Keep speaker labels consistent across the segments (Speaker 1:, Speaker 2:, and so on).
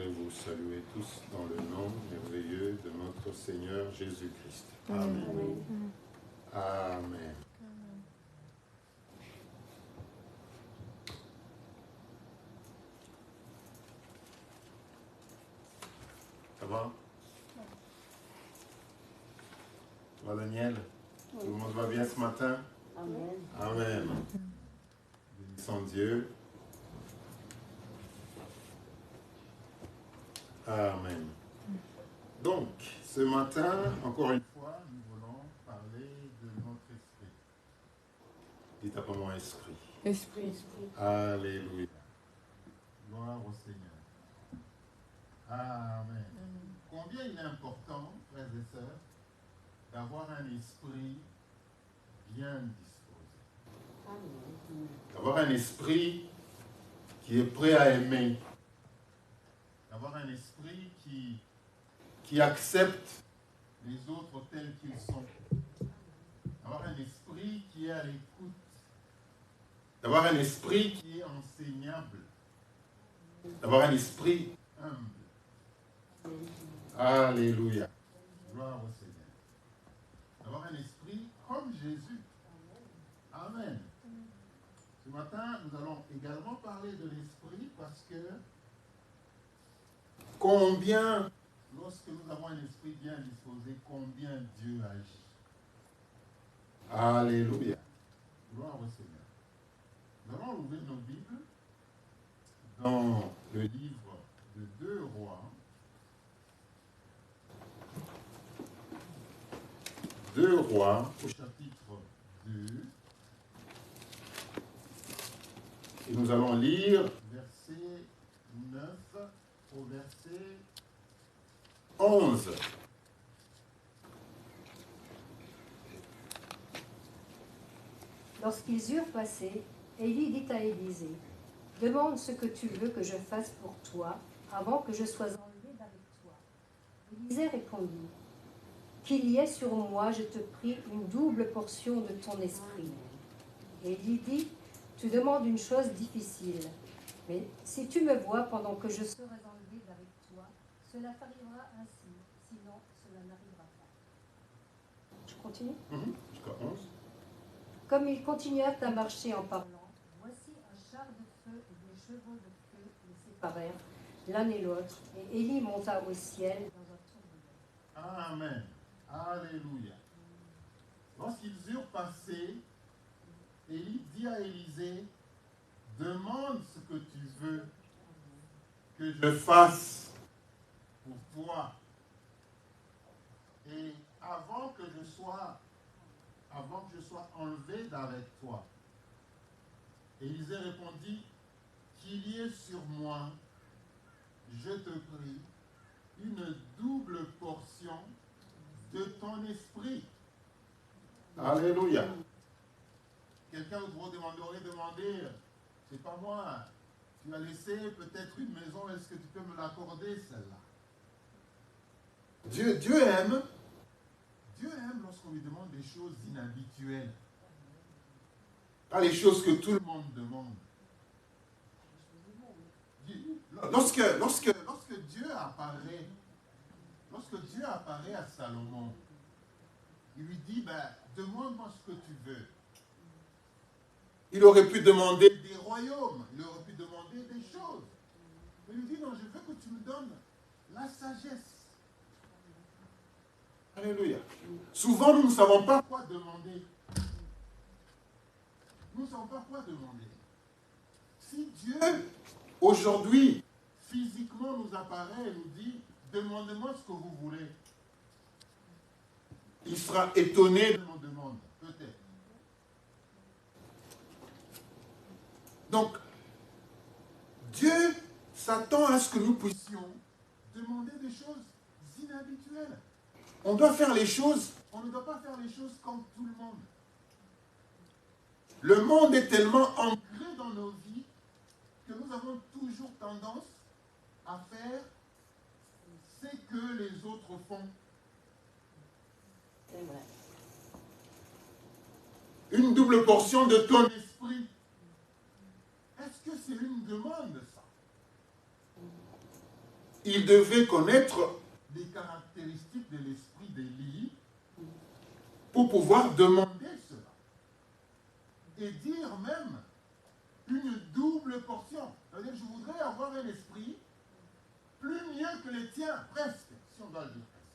Speaker 1: voudrais vous saluer tous dans le nom merveilleux de notre Seigneur Jésus-Christ. Amen. Amen. Ça va? Ça va, Daniel? Tout le monde va bien ce matin?
Speaker 2: Amen.
Speaker 1: Amen. Bénissons Dieu. Amen. Donc, ce matin, encore une fois, nous voulons parler de notre esprit. Dites après moi esprit.
Speaker 2: Esprit.
Speaker 1: Alléluia. Gloire au Seigneur. Amen. Combien il est important, frères et sœurs, d'avoir un esprit bien disposé.
Speaker 2: Amen.
Speaker 1: D'avoir un esprit qui est prêt à aimer. D'avoir un esprit qui accepte les autres tels qu'ils sont. D'avoir un esprit qui est à l'écoute. D'avoir un esprit qui est enseignable. D'avoir un esprit humble. Alléluia. Gloire au Seigneur. D'avoir un esprit comme Jésus. Amen. Ce matin, nous allons également parler de l'esprit parce que combien, lorsque nous avons un esprit bien disposé, combien Dieu agit. Alléluia. Gloire au Seigneur. Nous allons ouvrir nos Bibles dans le livre de 2 Rois. 2 Rois, au chapitre 2. Et nous allons lire verset 9 au verset 11.
Speaker 3: Lorsqu'ils eurent passé, Élie dit à Élisée, « Demande ce que tu veux que je fasse pour toi, avant que je sois enlevé d'avec toi. » Élisée répondit, « Qu'il y ait sur moi, je te prie, une double portion de ton esprit. » Élie dit, « Tu demandes une chose difficile, mais si tu me vois pendant que je serai enlevé d'avec toi, cela t'arrivera ainsi, sinon cela n'arrivera pas. » Je continue?
Speaker 1: Jusqu'à 11.
Speaker 3: Comme ils continuèrent à marcher en parlant, voici un char de feu et des chevaux de feu les séparèrent l'un et l'autre, et Élie monta au ciel dans un tourbillon.
Speaker 1: Amen. Alléluia. Lorsqu'ils eurent passé, Élie dit à Élisée, demande ce que tu veux que je fasse pour toi. Et avant que je sois enlevé d'avec toi. Élisée répondit, qu'il y ait sur moi, je te prie, une double portion de ton esprit. Alléluia. Quelqu'un aurait demandé, c'est pas moi, tu as laissé peut-être une maison, est-ce que tu peux me l'accorder celle-là? Dieu aime lorsqu'on lui demande des choses inhabituelles. Pas les choses que tout le monde demande. Lorsque Dieu apparaît à Salomon, il lui dit, demande-moi ce que tu veux. Il aurait pu demander des royaumes, il aurait pu demander des choses. Mais il lui dit, non, je veux que tu me donnes la sagesse. Alléluia. Souvent, nous ne savons pas quoi demander. Nous ne savons pas quoi demander. Si Dieu, aujourd'hui, physiquement nous apparaît et nous dit, demandez-moi ce que vous voulez, il sera étonné de nos demandes, peut-être. Donc, Dieu s'attend à ce que nous puissions demander des choses inhabituelles. On doit faire les choses, on ne doit pas faire les choses comme tout le monde. Le monde est tellement ancré dans nos vies que nous avons toujours tendance à faire ce que les autres font.
Speaker 2: C'est vrai.
Speaker 1: Une double portion de ton esprit. Est-ce que c'est une demande, ça? il devait connaître les caractéristiques de l'esprit d'Élie pour pouvoir demander cela. Et dire même une double portion. C'est-à-dire, je voudrais avoir un esprit plus mieux que les tiens, presque, si on doit le dire presque.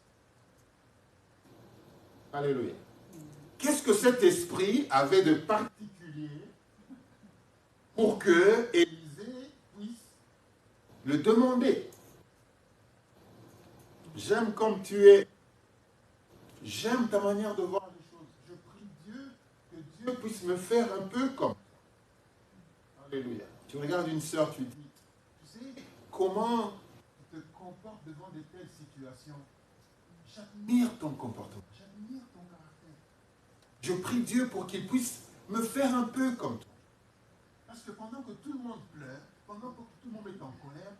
Speaker 1: Alléluia. Qu'est-ce que cet esprit avait de particulier pour que Élisée puisse le demander? J'aime comme tu es. J'aime ta manière de voir les choses. Je prie Dieu que Dieu puisse me faire un peu comme toi. Alléluia. Tu regardes une sœur, tu dis, tu sais comment tu te comportes devant de telles situations. J'admire ton comportement. J'admire ton caractère. Je prie Dieu pour qu'il puisse me faire un peu comme toi. Parce que pendant que tout le monde pleure, pendant que tout le monde est en colère,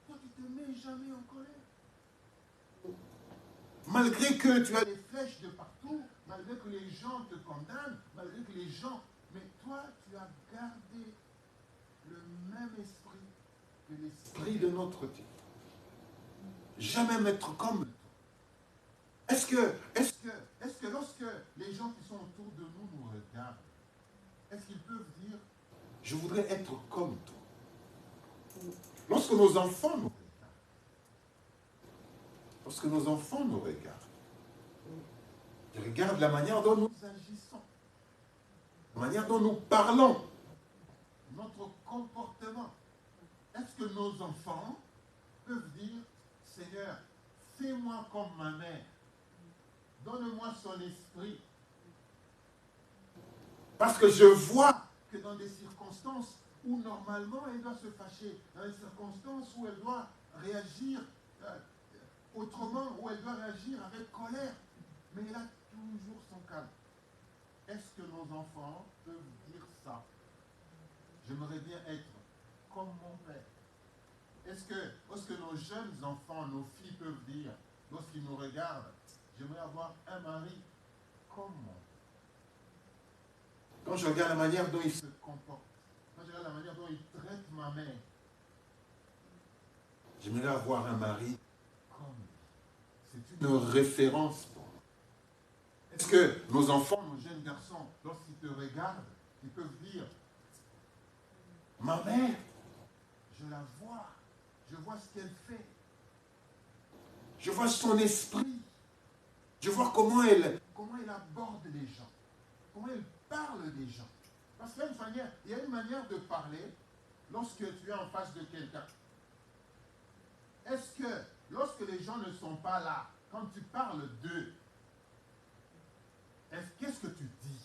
Speaker 1: toi tu ne te mets jamais en colère. Malgré que tu as des flèches de partout, malgré que les gens te condamnent, malgré que les gens... Mais toi, tu as gardé le même esprit que l'esprit de notre Dieu. Jamais être comme toi. Est-ce que lorsque les gens qui sont autour de nous nous regardent, est-ce qu'ils peuvent dire, je voudrais être comme toi? Lorsque nos enfants nous regardent, ils regardent la manière dont nous agissons, la manière dont nous parlons, notre comportement. Est-ce que nos enfants peuvent dire, Seigneur, fais-moi comme ma mère, donne-moi son esprit. Parce que je vois que dans des circonstances où normalement elle doit se fâcher, dans des circonstances où elle doit réagir autrement, où elle doit réagir avec colère, mais elle a toujours son calme. Est-ce que nos enfants peuvent dire ça? J'aimerais bien être comme mon père. Est-ce que nos jeunes enfants, nos filles peuvent dire, lorsqu'ils nous regardent, j'aimerais avoir un mari comme moi? Quand je regarde la manière dont il se comporte, quand je regarde la manière dont il traite ma mère, j'aimerais avoir un mari comme lui. C'est une référence pour moi. Est-ce que nos enfants, nos jeunes garçons, lorsqu'ils te regardent, ils peuvent dire, ma mère, je la vois, je vois ce qu'elle fait, je vois son esprit, je vois comment elle aborde les gens, comment elle parle des gens. Parce qu'il y a une manière de parler lorsque tu es en face de quelqu'un. Est-ce que lorsque les gens ne sont pas là, quand tu parles d'eux, qu'est-ce que tu dis?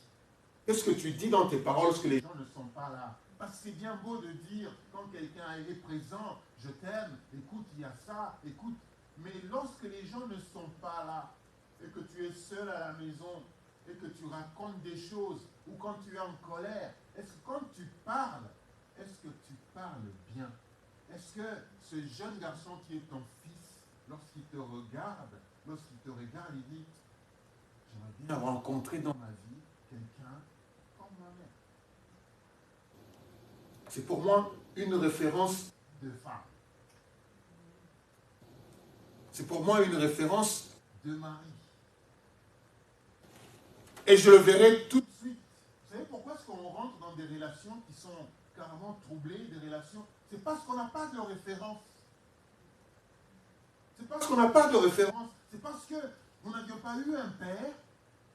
Speaker 1: Qu'est-ce que tu dis dans tes paroles lorsque les gens ne sont pas là? Parce que c'est bien beau de dire, quand quelqu'un est présent, je t'aime, écoute, il y a ça, écoute. Mais lorsque les gens ne sont pas là, et que tu es seul à la maison, et que tu racontes des choses, ou quand tu es en colère, est-ce que quand tu parles, est-ce que tu parles bien? Est-ce que ce jeune garçon qui est ton fils, lorsqu'il te regarde, il dit, j'aimerais bien rencontrer dans ma vie quelqu'un comme ma mère. C'est pour moi une référence de femme. C'est pour moi une référence de mari. Et je le verrai tout de suite. Vous savez pourquoi est-ce qu'on rentre dans des relations qui sont carrément troublées, des relations? C'est parce qu'on n'a pas de référence. C'est parce qu'on n'a pas de référence. C'est parce que nous n'avions pas eu un père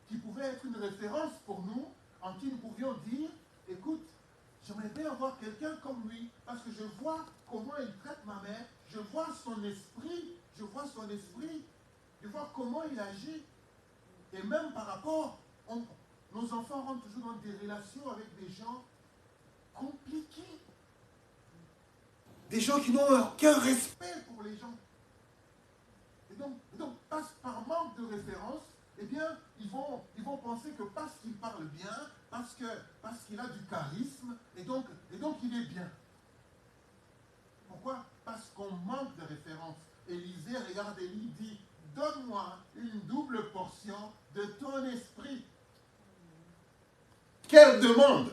Speaker 1: qui pouvait être une référence pour nous, en qui nous pouvions dire, écoute, j'aimerais bien avoir quelqu'un comme lui, parce que je vois comment il traite ma mère, je vois son esprit, je vois comment il agit. Et même par rapport, nos enfants rentrent toujours dans des relations avec des gens compliqués. Des gens qui n'ont aucun respect pour les gens. Et donc par manque de référence, eh bien, ils vont penser que parce qu'il parle bien, parce qu'il a du charisme, et donc il est bien. Pourquoi? Parce qu'on manque de référence. Élisée regarde Élie, dit, donne-moi une double portion de ton esprit. Quelle demande?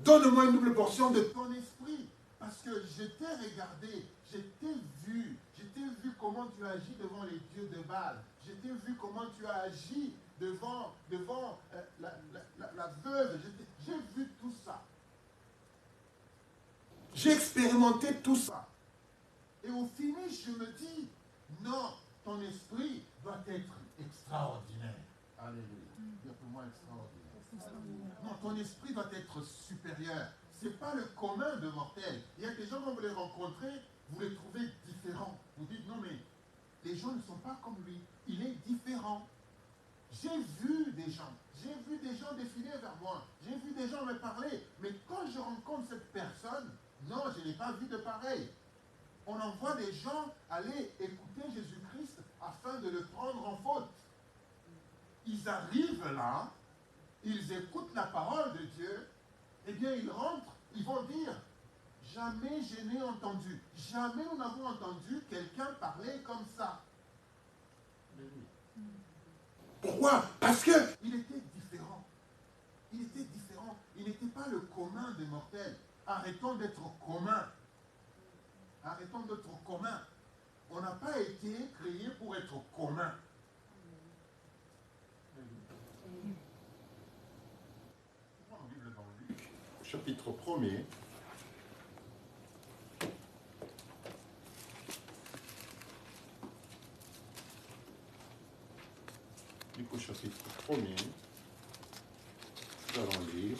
Speaker 1: Donne-moi une double portion de ton esprit. Parce que je t'ai regardé, Je t'ai vu comment tu agis devant les dieux de Baal. Je t'ai vu comment tu as agi devant la veuve. J'ai vu tout ça. J'ai expérimenté tout ça. Et au finish, je me dis, non, ton esprit doit être extraordinaire. Alléluia. Dire pour moi extraordinaire. Non, ton esprit doit être supérieur. Ce n'est pas le commun de mortels. Il y a des gens, quand vous les rencontrez, vous les trouvez différents. Vous dites, non mais, les gens ne sont pas comme lui. Il est différent. J'ai vu des gens défiler vers moi. J'ai vu des gens me parler. Mais quand je rencontre cette personne, non, je n'ai pas vu de pareil. On envoie des gens aller écouter Jésus-Christ afin de le prendre en faute. Ils arrivent là, ils écoutent la parole de Dieu, eh bien ils rentrent, ils vont dire, jamais je n'ai entendu, jamais nous n'avons entendu quelqu'un parler comme ça. Pourquoi? Parce qu'il était différent. Il était différent. Il n'était pas le commun des mortels. Arrêtons d'être communs. Arrêtons d'être communs. On n'a pas été créé pour être commun. Chapitre 1er. Luc au chapitre 1er. Nous allons lire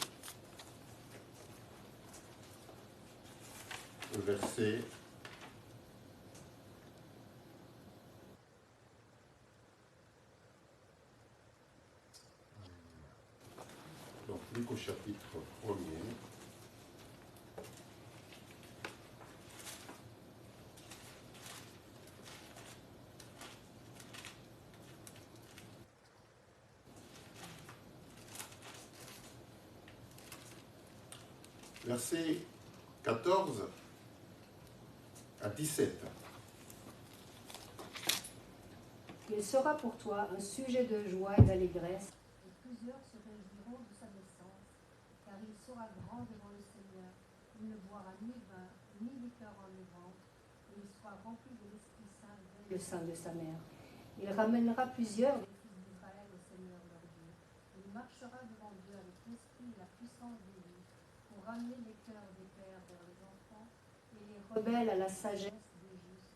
Speaker 1: le verset 1. Donc, Luc au chapitre 1er. Versets 14 à 17.
Speaker 3: Il sera pour toi un sujet de joie et d'allégresse, et plusieurs se réjouiront de sa naissance, car il sera grand devant le Seigneur. Il ne boira ni vin, ni liqueur enivrante, et il sera rempli de l'Esprit Saint dès le sein de sa mère. Il ramènera plusieurs des fils d'Israël au Seigneur leur Dieu. Il marchera devant Dieu avec l'esprit et la puissance de Dieu, pour ramener les cœurs des pères vers les enfants et les rebelles à la sagesse des justes,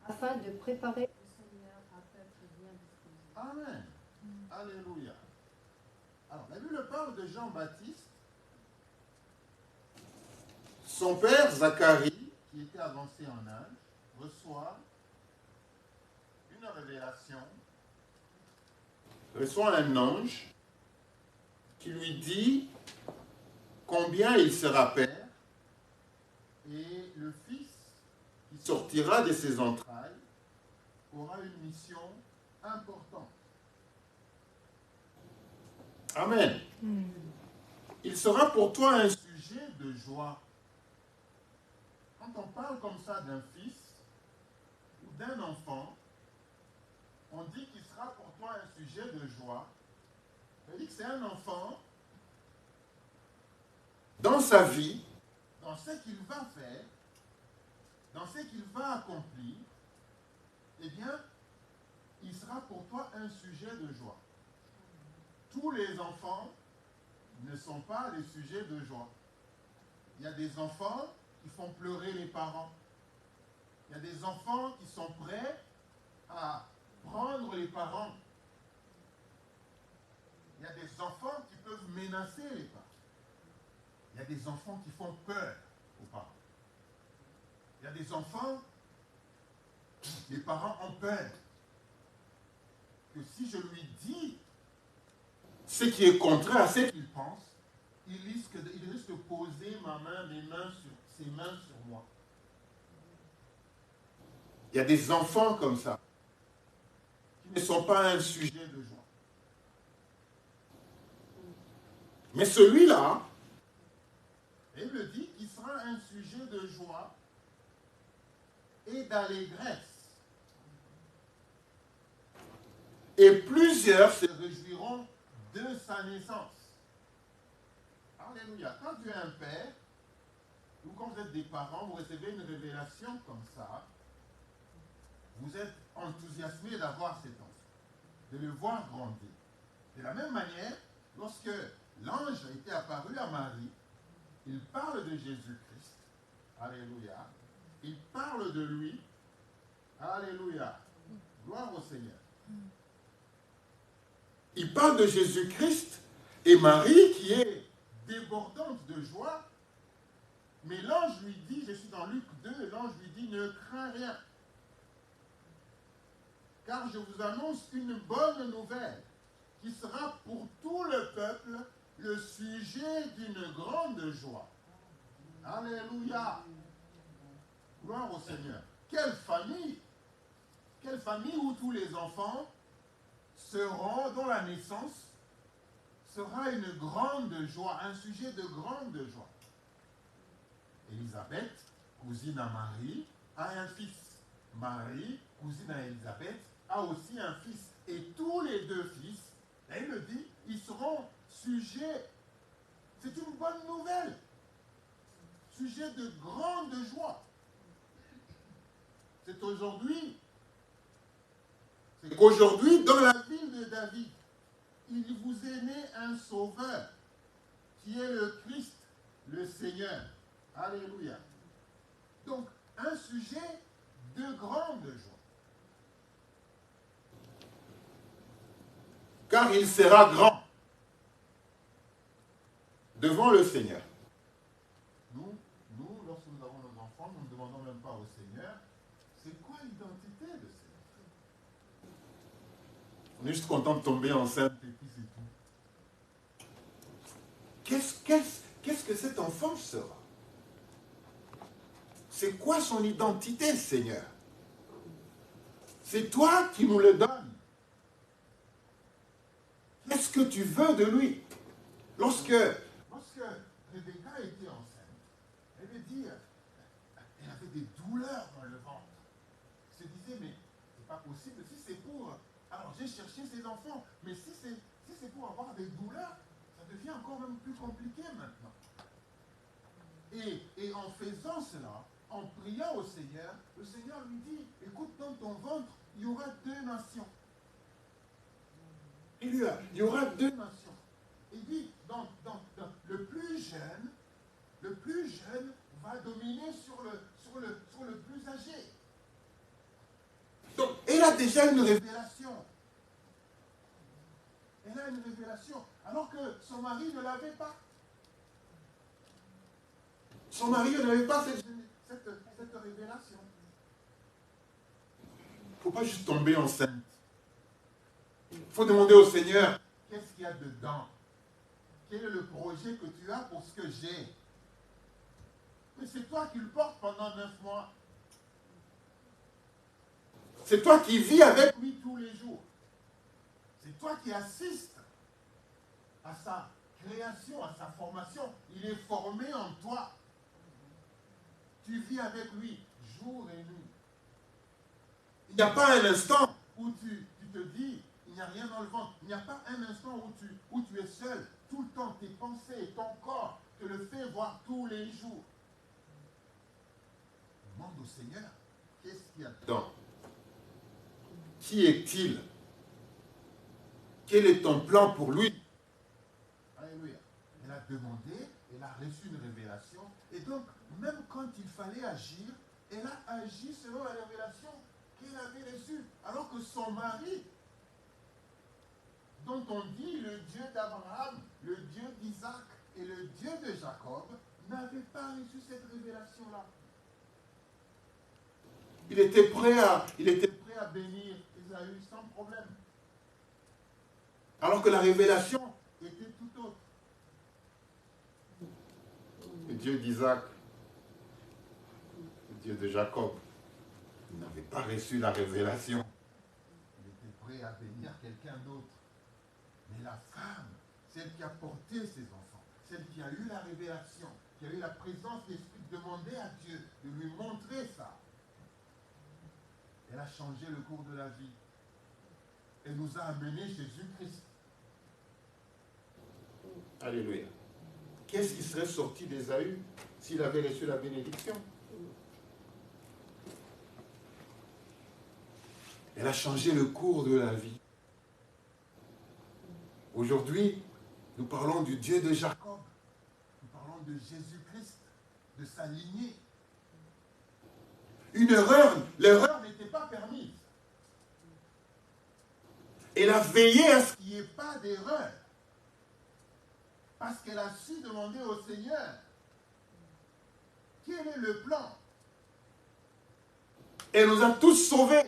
Speaker 3: afin de préparer au Seigneur un peuple bien disposé.
Speaker 1: Amen. Alléluia. Alors, la Bible parle de Jean-Baptiste. Son père, Zacharie, qui était avancé en âge, reçoit une révélation, reçoit un ange qui lui dit combien il sera père, et le fils qui sortira de ses entrailles aura une mission importante. Amen. Il sera pour toi un sujet de joie. Quand on parle comme ça d'un fils ou d'un enfant, on dit qu'il sera pour toi un sujet de joie. On dit que c'est un enfant dans sa vie, dans ce qu'il va faire, dans ce qu'il va accomplir, eh bien, il sera pour toi un sujet de joie. Tous les enfants ne sont pas les sujets de joie. Il y a des enfants qui font pleurer les parents. Il y a des enfants qui sont prêts à prendre les parents. Il y a des enfants qui peuvent menacer les parents. Il y a des enfants qui font peur aux parents. Il y a des enfants, les parents ont peur que si je lui dis ce qui est contraire à ce qu'il pense, il risque de poser ses mains sur moi. Il y a des enfants comme ça, qui ne sont pas un sujet de joie. Mais celui-là, il me dit qu'il sera un sujet de joie et d'allégresse. Et plusieurs se réjouiront de sa naissance. Alléluia. Quand tu es un père, ou quand vous êtes des parents, vous recevez une révélation comme ça, vous êtes enthousiasmé d'avoir cet enfant, de le voir grandir. De la même manière, lorsque l'ange était apparu à Marie, il parle de Jésus-Christ. Alléluia. Il parle de lui. Alléluia. Gloire au Seigneur. Il parle de Jésus-Christ et Marie qui est débordante de joie. Mais l'ange lui dit, je suis dans Luc 2, l'ange lui dit, ne crains rien. Car je vous annonce une bonne nouvelle qui sera pour tout le peuple le sujet d'une grande joie. Alléluia. Gloire au Seigneur. Quelle famille où tous les enfants seront, dont la naissance sera une grande joie, un sujet de grande joie. Élisabeth, cousine à Marie, a un fils. Marie, cousine à Élisabeth, a aussi un fils. Et tous les deux fils, elle le dit, ils seront sujets, c'est une bonne nouvelle, sujet de grande joie. C'est aujourd'hui, c'est qu'aujourd'hui, dans la ville de David, il vous est né un sauveur, qui est le Christ, le Seigneur. Alléluia. Donc, un sujet de grande joie. Car il sera grand devant le Seigneur. Nous, lorsque nous avons nos enfants, nous ne demandons même pas au Seigneur, c'est quoi l'identité de ces enfants? On est juste content de tomber enceinte et puis c'est tout. Qu'est-ce que cet enfant sera? C'est quoi son identité, Seigneur? C'est toi qui nous le donnes. Qu'est-ce que tu veux de lui? Lorsque Rebecca était enceinte, elle veut dire, elle avait des douleurs dans le ventre. Elle se disait, mais c'est pas possible, si c'est pour... Alors j'ai cherché ces enfants, mais si c'est pour avoir des douleurs, ça devient encore même plus compliqué maintenant. Et en faisant cela, en priant au Seigneur, le Seigneur lui dit, écoute, dans ton ventre, il y aura 2 nations. Il y aura 2 nations. Il dit, le plus jeune va dominer sur le plus âgé. Donc, elle a déjà une révélation. Elle a une révélation, alors que son mari ne l'avait pas. Son mari n'avait pas cette révélation. Il ne faut pas juste tomber enceinte. Il faut demander au Seigneur, qu'est-ce qu'il y a dedans? Quel est le projet que tu as pour ce que j'ai? Mais c'est toi qui le portes pendant 9 mois. C'est toi qui vis avec lui tous les jours. C'est toi qui assistes à sa création, à sa formation. Il est formé en toi. Tu vis avec lui jour et nuit. Il n'y a pas un instant où tu te dis, il n'y a rien dans le ventre. Il n'y a pas un instant où tu es seul. Tout le temps, tes pensées, ton corps te le fait voir tous les jours. Demande au Seigneur, qu'est-ce qu'il y a dedans? Qui est-il? Quel est ton plan pour lui? Alléluia. Elle a demandé, elle a reçu une révélation. Et donc, même quand il fallait agir, elle a agi selon la révélation qu'elle avait reçue. Alors que son mari, dont on dit le Dieu d'Abraham, le Dieu d'Isaac et le Dieu de Jacob, n'avait pas reçu cette révélation-là. Il était prêt à bénir Ésaü sans problème. Alors que la révélation était tout autre. Le Dieu d'Isaac, le Dieu de Jacob, il n'avait pas reçu la révélation. Il était prêt à bénir quelqu'un d'autre. Mais la femme, celle qui a porté ses enfants, celle qui a eu la révélation, qui a eu la présence d'esprit, demander à Dieu de lui montrer ça. Elle a changé le cours de la vie. Elle nous a amené Jésus-Christ. Alléluia. Qu'est-ce qui serait sorti d'Ésaü s'il avait reçu la bénédiction. Elle a changé le cours de la vie. Aujourd'hui, nous parlons du Dieu de Jacob. Nous parlons de Jésus-Christ, de sa lignée. Une erreur, l'erreur n'était pas permise. Elle a veillé à ce qu'il n'y ait pas d'erreur. Parce qu'elle a su demander au Seigneur quel est le plan. Elle nous a tous sauvés.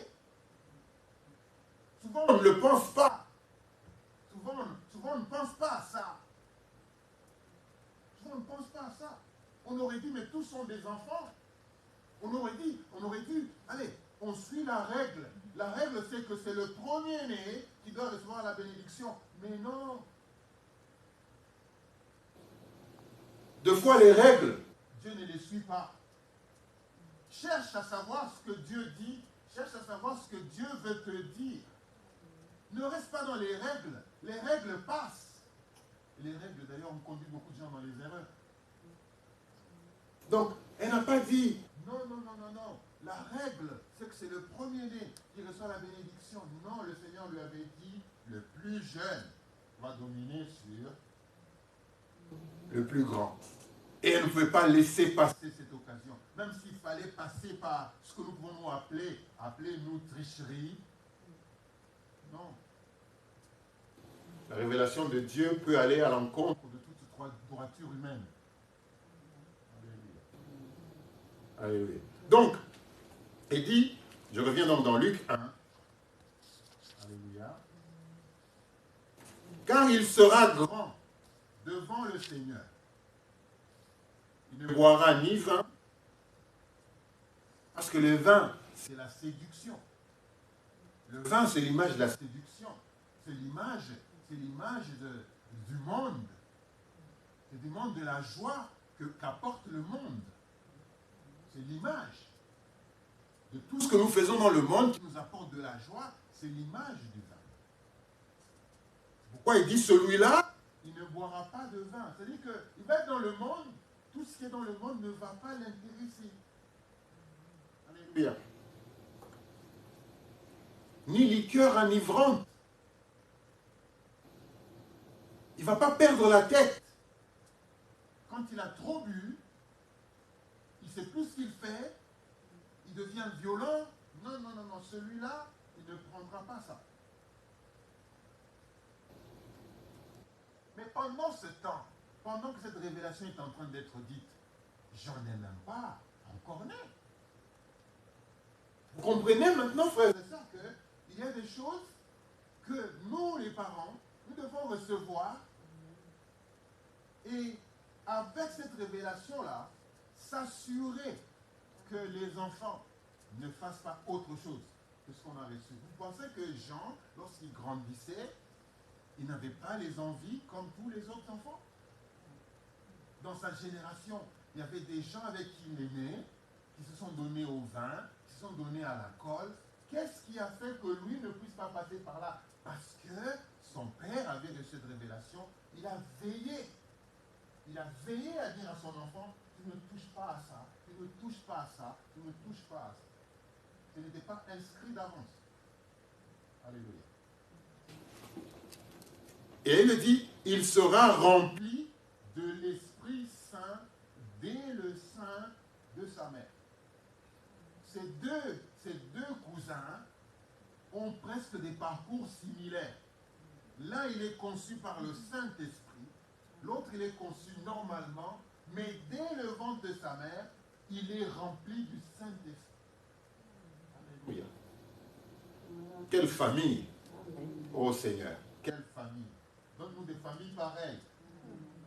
Speaker 1: Souvent, on ne le pense pas. Souvent, on ne pense pas à ça. Souvent, on ne pense pas à ça. On aurait dit, mais tous sont des enfants. On aurait dit, allez, on suit la règle. La règle, c'est que c'est le premier-né qui doit recevoir la bénédiction. Mais non. Deux fois les règles, Dieu ne les suit pas. Cherche à savoir ce que Dieu dit. Cherche à savoir ce que Dieu veut te dire. Ne reste pas dans les règles. Les règles passent. Et les règles, d'ailleurs, ont conduit beaucoup de gens dans les erreurs. Donc, elle n'a pas dit, non. La règle, c'est que c'est le premier-né qui reçoit la bénédiction. Non, le Seigneur lui avait dit, le plus jeune va dominer sur le plus grand. Et elle ne pouvait pas laisser passer cette occasion. Même s'il fallait passer par ce que nous pouvons appeler nous tricherie. Non. La révélation de Dieu peut aller à l'encontre de toute droiture humaine. Alléluia. Alléluia. Donc, il dit, je reviens donc dans Luc 1. Alléluia. Car il sera grand devant le Seigneur. Il ne boira ni vin, parce que le vin, c'est la séduction. Le vin, c'est l'image de la séduction. C'est l'image du monde. C'est du monde de la joie qu'apporte le monde. C'est l'image de tout ce que nous faisons dans le monde qui nous apporte de la joie. C'est l'image du vin. Pourquoi il dit celui-là, il ne boira pas de vin. C'est-à-dire qu'il va être dans le monde, tout ce qui est dans le monde ne va pas l'intéresser. Alléluia. Ni liqueur enivrante. Il ne va pas perdre la tête. Quand il a trop bu, il ne sait plus ce qu'il fait, il devient violent. Non, celui-là, il ne prendra pas ça. Mais pendant ce temps, pendant que cette révélation est en train d'être dite, j'en ai même pas encore né. Vous comprenez maintenant, frères et sœurs, qu'il y a des choses que nous, les parents, nous devons recevoir et avec cette révélation-là, s'assurer que les enfants ne fassent pas autre chose que ce qu'on a reçu. Vous pensez que Jean, lorsqu'il grandissait, il n'avait pas les envies comme tous les autres enfants? Dans sa génération, il y avait des gens avec qui il est né, qui se sont donnés au vin, qui se sont donnés à l'alcool. Qu'est-ce qui a fait que lui ne puisse pas passer par là? Parce que son père avait reçu cette révélation. Il a veillé. Il a veillé à dire à son enfant, tu ne touches pas à ça, tu ne touches pas à ça, tu ne touches pas à ça. Ce n'était pas inscrit d'avance. Alléluia. Et il dit, il sera rempli de l'Esprit Saint dès le sein de sa mère. Ces deux cousins ont presque des parcours similaires. L'un, il est conçu par le Saint-Esprit, l'autre, il est conçu normalement, mais dès le ventre de sa mère, il est rempli du Saint-Esprit. Alléluia. Quelle famille, ô Seigneur, quelle famille. Donne-nous des familles pareilles.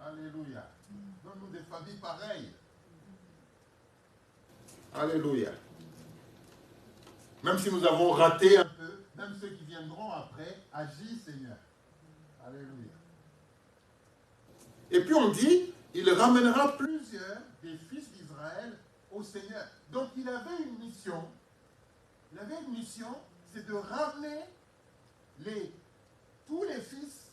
Speaker 1: Alléluia. Donne-nous des familles pareilles. Alléluia. Même si nous avons raté un peu, même ceux qui viendront après, agis, Seigneur. Alléluia. Et puis on dit, il ramènera plusieurs des fils d'Israël au Seigneur. Donc il avait une mission. Il avait une mission, c'est de ramener tous les fils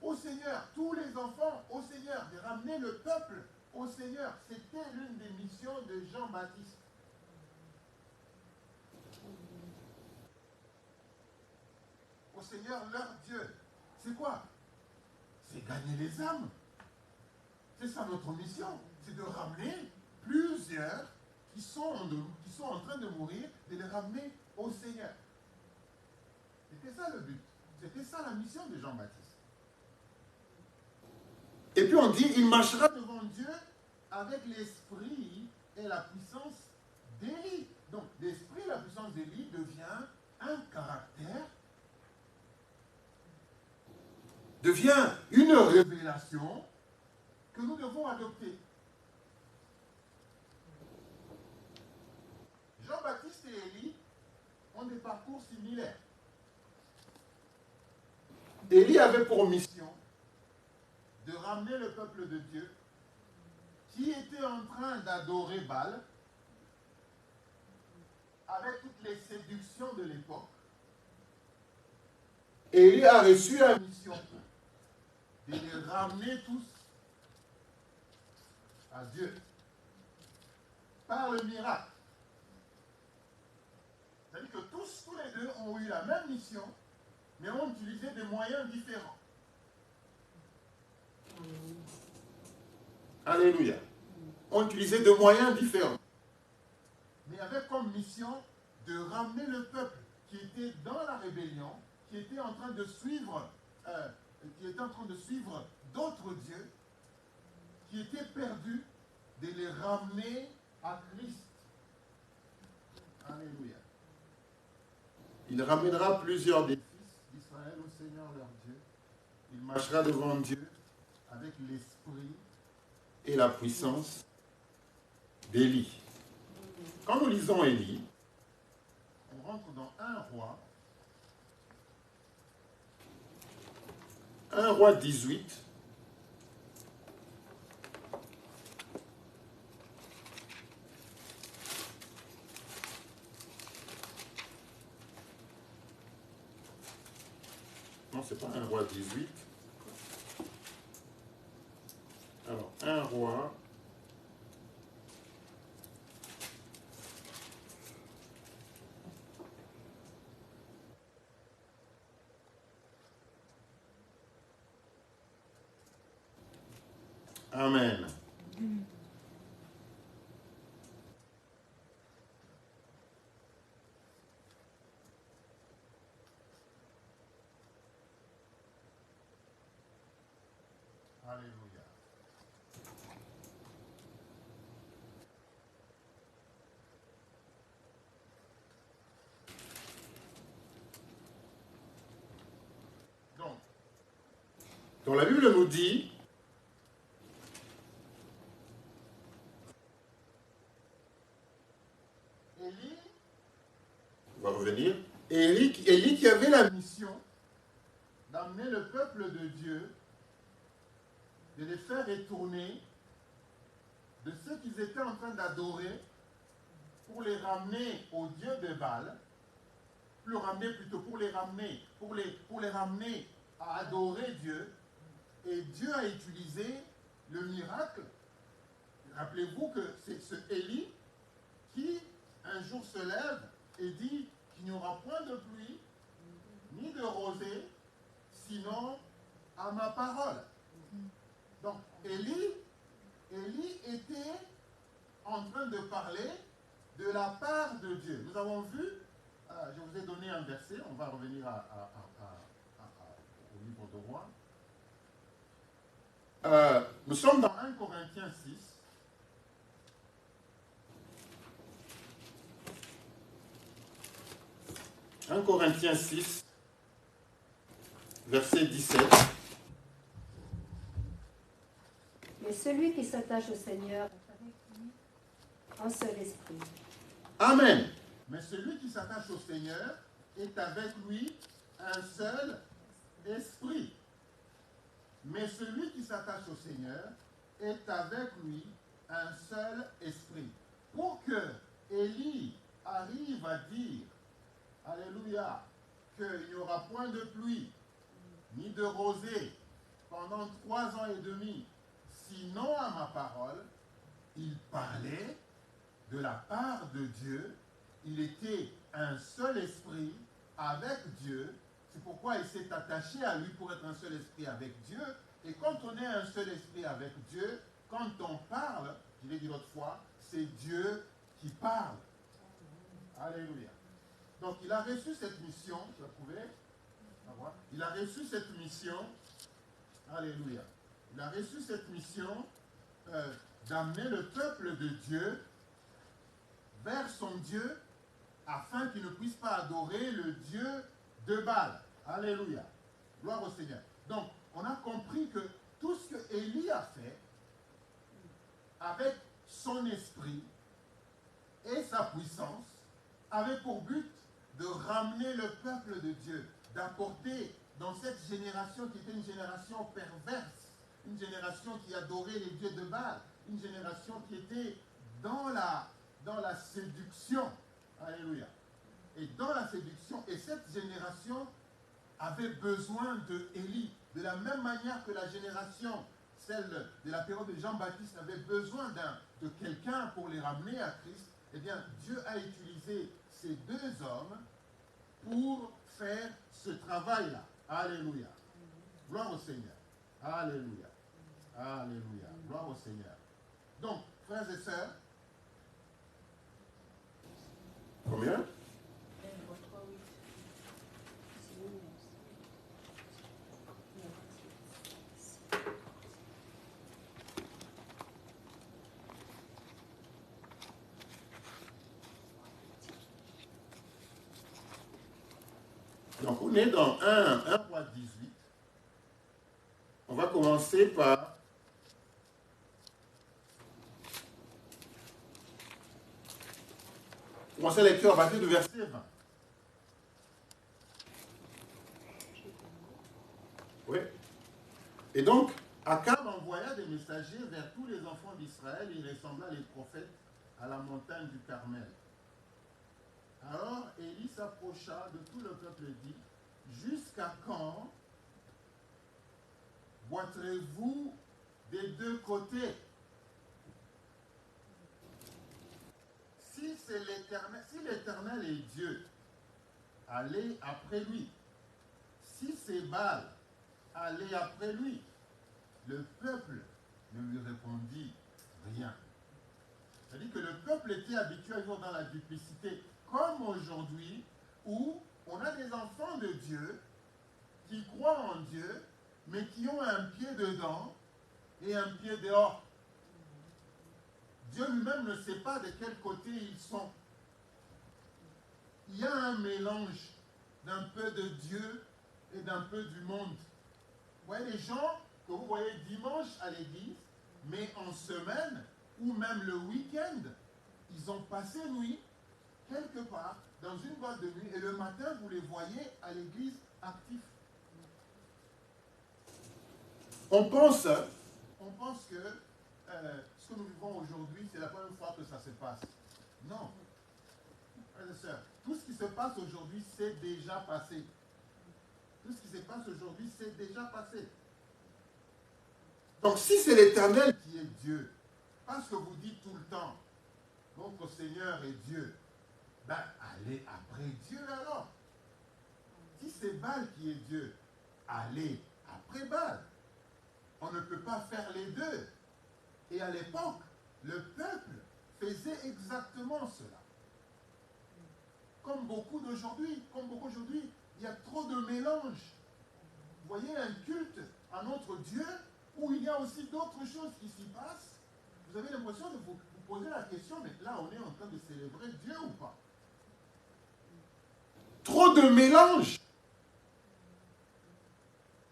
Speaker 1: au Seigneur, tous les enfants au Seigneur, de ramener le peuple au au Seigneur. C'était l'une des missions de Jean-Baptiste. Au Seigneur, leur Dieu. C'est quoi? C'est gagner les âmes. C'est ça notre mission. C'est de ramener plusieurs qui sont en train de mourir, de les ramener au Seigneur. C'était ça le but. C'était ça la mission de Jean-Baptiste. Et puis on dit, il marchera devant Dieu avec l'esprit et la puissance d'Élie. Donc l'esprit et la puissance d'Élie devient un caractère, devient une révélation que nous devons adopter. Jean-Baptiste et Élie ont des parcours similaires. Élie avait pour mission de ramener le peuple de Dieu qui était en train d'adorer Baal avec toutes les séductions de l'époque. Élie a reçu la mission de les ramener tous à Dieu par le miracle. C'est-à-dire que tous les deux ont eu la même mission, mais ont utilisé des moyens différents. Alléluia. Ont utilisé des moyens différents. Mais avec comme mission de ramener le peuple qui était dans la rébellion, qui était en train de suivre, d'autres dieux, qui étaient perdus, de les ramener à Christ. Alléluia. Il ramènera plusieurs des fils d'Israël au Seigneur leur Dieu. Il marchera devant Dieu avec l'esprit et la puissance d'Élie. Quand nous lisons Élie, on rentre dans 1 roi 18. Non, c'est pas 1 roi 18. Alors, 1 roi. Amen. Alléluia. Donc la Bible nous dit, Élie, on va revenir, Élie qui avait la mission d'amener le peuple de Dieu, de les faire retourner de ceux qu'ils étaient en train d'adorer pour les ramener au Dieu de Baal, pour les ramener à adorer Dieu. Et Dieu a utilisé le miracle. Rappelez-vous que c'est ce Élie qui un jour se lève et dit qu'il n'y aura point de pluie ni de rosée, sinon à ma parole. Donc Élie était en train de parler de la part de Dieu. Nous avons vu, je vous ai donné un verset, on va revenir au livre de Rois. Nous sommes dans 1 Corinthiens 6. « 1 Corinthiens 6, verset 17.
Speaker 3: Mais celui qui s'attache au Seigneur est avec lui un seul esprit. »
Speaker 1: Amen. Mais celui qui s'attache au Seigneur est avec lui un seul esprit. Mais celui qui s'attache au Seigneur est avec lui un seul esprit. Pour que Élie arrive à dire, alléluia, qu'il n'y aura point de pluie, ni de rosée pendant 3 ans et demi, sinon à ma ma parole, il parlait de la part de Dieu. Il était un seul esprit avec Dieu. C'est pourquoi il s'est attaché à lui pour être un seul esprit avec Dieu. Et quand on est un seul esprit avec Dieu, quand on parle, je l'ai dit l'autre fois, c'est Dieu qui parle. Alléluia. Donc il a reçu cette mission, tu as trouvé? Il a reçu cette mission, alléluia. Il a reçu cette mission d'amener le peuple de Dieu vers son Dieu afin qu'il ne puisse pas adorer le Dieu de Baal. Alléluia. Gloire au Seigneur. Donc, on a compris que tout ce que Élie a fait avec son esprit et sa puissance avait pour but de ramener le peuple de Dieu, d'apporter dans cette génération qui était une génération perverse, une génération qui adorait les dieux de Baal, une génération qui était dans la séduction. Alléluia. Et dans la séduction, et cette génération avait besoin de Élie, de la même manière que la génération, celle de la période de Jean-Baptiste, avait besoin de quelqu'un pour les ramener à Christ. Eh bien, Dieu a utilisé ces deux hommes pour faire ce travail-là. Alléluia. Gloire au Seigneur. Alléluia. Alléluia. Gloire au Seigneur. Donc, frères et sœurs, combien? Donc, on est dans 1 roi 18. On va commencer par commencer la lecture à partir du verset 20. Oui. Et donc, Akab envoya des messagers vers tous les enfants d'Israël. Il ressembla les prophètes à la montagne du Carmel. Alors Élie s'approcha de tout le peuple et dit, jusqu'à quand boiterez-vous des deux côtés? Si l'Éternel est Dieu, allez après lui. Si c'est Baal, allez après lui. Le peuple ne lui répondit rien. C'est-à-dire que le peuple était habitué à vivre dans la duplicité, comme aujourd'hui, où on a des enfants de Dieu qui croient en Dieu, mais qui ont un pied dedans et un pied dehors. Dieu lui-même ne sait pas de quel côté ils sont. Il y a un mélange d'un peu de Dieu et d'un peu du monde. Vous voyez les gens que vous voyez dimanche à l'église, mais en semaine ou même le week-end, ils ont passé nuit quelque part dans une boîte de nuit et le matin vous les voyez à l'église actifs. On pense que ce que nous vivons aujourd'hui, c'est la première fois que ça se passe. Non. Frères et sœurs, tout ce qui se passe aujourd'hui, c'est déjà passé. Tout ce qui se passe aujourd'hui, c'est déjà passé. Donc si c'est l'Éternel qui est Dieu, parce que vous dites tout le temps, notre Seigneur est Dieu, ben allez après Dieu alors. Si c'est Baal qui est Dieu, allez après Baal. On ne peut pas faire les deux. Et à l'époque, le peuple faisait exactement cela. Comme beaucoup d'aujourd'hui, il y a trop de mélange. Vous voyez un culte à notre Dieu où il y a aussi d'autres choses qui s'y passent. Vous avez l'impression de vous poser la question, mais là on est en train de célébrer Dieu ou pas? Trop de mélange.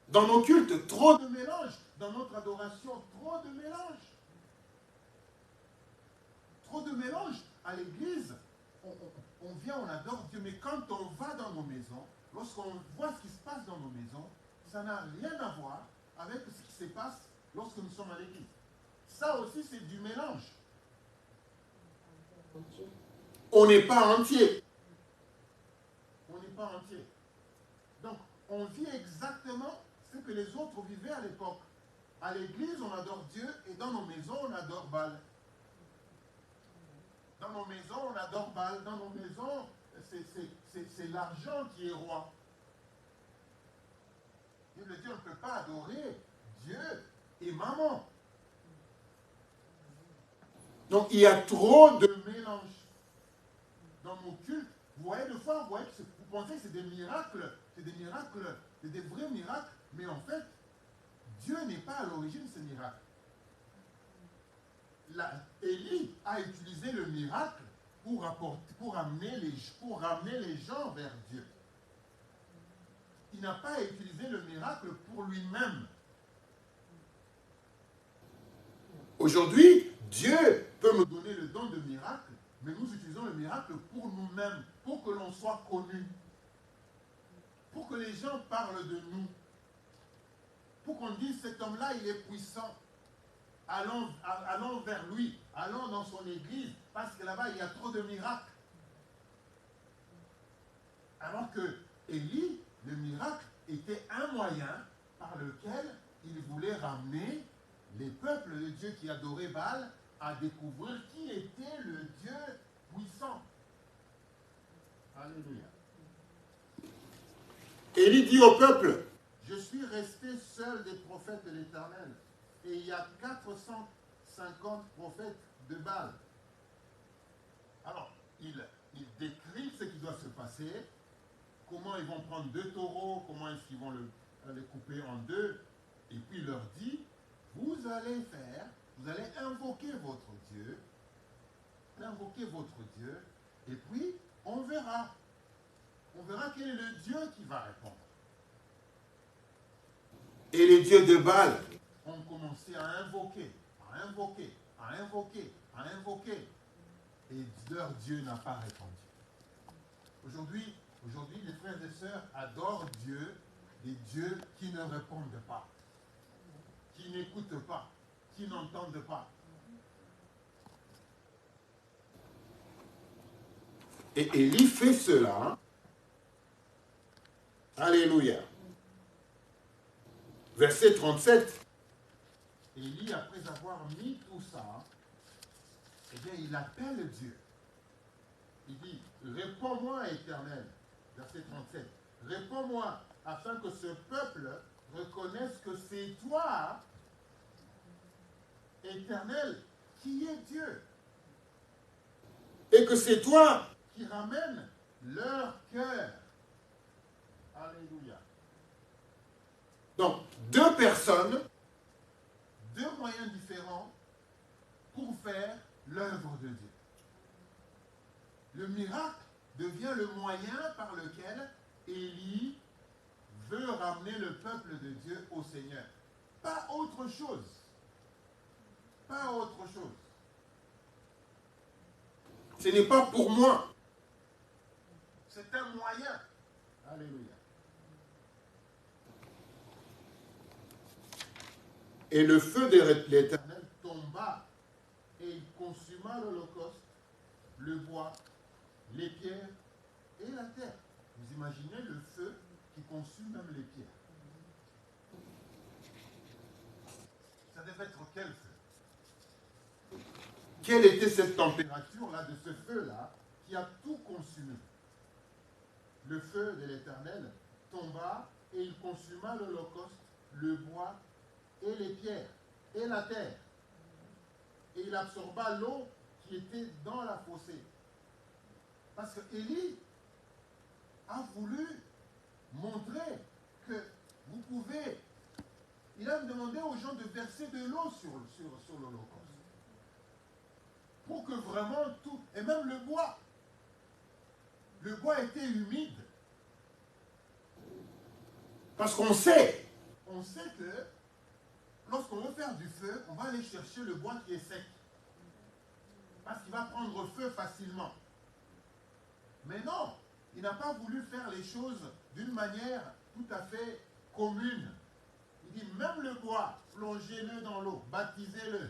Speaker 1: Dans nos cultes, trop de mélange. Dans notre adoration, trop de mélange. Trop de mélange. À l'église, on vient, on adore Dieu, mais quand on va dans nos maisons, lorsqu'on voit ce qui se passe dans nos maisons, ça n'a rien à voir avec ce qui se passe lorsque nous sommes à l'église. Ça aussi, c'est du mélange. On n'est pas entier. On n'est pas entier. Donc, on vit exactement ce que les autres vivaient à l'époque. À l'église, on adore Dieu et dans nos maisons, on adore Baal. Dans nos maisons, on adore Baal. Dans nos maisons, c'est l'argent qui est roi. Bible dit, on ne peut pas adorer Dieu et maman. Donc, il y a trop de mélange dans nos cultes. Vous voyez, des fois, vous pensez que c'est des miracles, c'est des vrais miracles, mais en fait, Dieu n'est pas à l'origine de ces miracles. Élie a utilisé le miracle pour ramener les gens vers Dieu. Il n'a pas utilisé le miracle pour lui-même. Aujourd'hui, Dieu peut me donner le don de miracle, mais nous utilisons le miracle pour nous-mêmes, pour que l'on soit connu, pour que les gens parlent de nous, pour qu'on dise cet homme-là, il est puissant. Allons vers lui, allons dans son église, parce que là-bas, il y a trop de miracles. Alors que Élie, le miracle, était un moyen par lequel il voulait ramener les peuples de Dieu qui adoraient Baal à découvrir qui était le Dieu puissant. Alléluia. Élie dit au peuple, je suis resté seul des prophètes de l'Éternel. Et il y a 450 prophètes de Baal. Alors, il décrit ce qui doit se passer, comment ils vont prendre 2 taureaux, comment est-ce qu'ils vont les couper en 2, et puis il leur dit, vous allez invoquer votre Dieu, et puis on verra quel est le Dieu qui va répondre. Et les dieux de Baal ont commencé à invoquer. Et leur Dieu n'a pas répondu. Aujourd'hui, les frères et sœurs adorent Dieu, des dieux qui ne répondent pas, qui n'écoutent pas, qui n'entendent pas. Et Élie fait cela. Alléluia. Verset 37. Élie, après avoir mis tout ça, eh bien, il appelle Dieu. Il dit, réponds-moi, Éternel. Verset 37. Réponds-moi, afin que ce peuple reconnaisse que c'est toi, Éternel, qui est Dieu. Et que c'est toi qui ramène leur cœur. Alléluia. Donc, 2 personnes, 2 moyens différents pour faire l'œuvre de Dieu. Le miracle devient le moyen par lequel Élie veut ramener le peuple de Dieu au Seigneur. Pas autre chose. Pas autre chose. Ce n'est pas pour moi. C'est un moyen. Alléluia. Et le feu de l'Éternel tomba et il consuma l'holocauste, le bois, les pierres et la terre. Vous imaginez le feu qui consume même les pierres. Ça devait être quel feu? Quelle était cette température-là, de ce feu-là, qui a tout consumé? Le feu de l'Éternel tomba et il consuma l'holocauste, le bois et les pierres et la terre. Et il absorba l'eau qui était dans la fossée. Parce que Élie a voulu montrer que vous pouvez... Il a demandé aux gens de verser de l'eau sur l'holocauste. Pour que vraiment tout... Et même le bois. Le bois était humide. Parce qu'on sait que lorsqu'on veut faire du feu, on va aller chercher le bois qui est sec. Parce qu'il va prendre feu facilement. Mais non, il n'a pas voulu faire les choses d'une manière tout à fait commune. Il dit, même le bois, plongez-le dans l'eau, baptisez-le.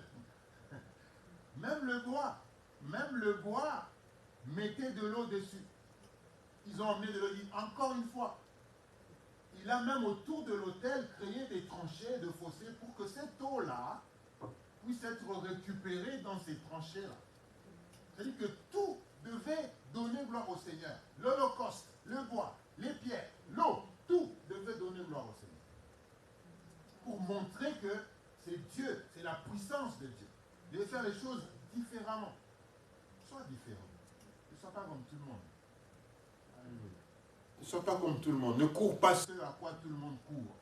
Speaker 1: Même le bois, mettez de l'eau dessus. Ils ont emmené de l'eau, dit, encore une fois. il a même autour de l'autel créé des tranchées de fossés pour que cette eau-là puisse être récupérée dans ces tranchées-là. C'est-à-dire que tout devait donner gloire au Seigneur. L'holocauste, le bois, les pierres, l'eau, tout devait donner gloire au Seigneur. Pour montrer que c'est Dieu, c'est la puissance de Dieu. Il devait faire les choses différemment. Sois différent. Ne sois pas comme tout le monde. Alléluia. Ne sois pas comme tout le monde. Ne cours pas ce à quoi tout le monde court.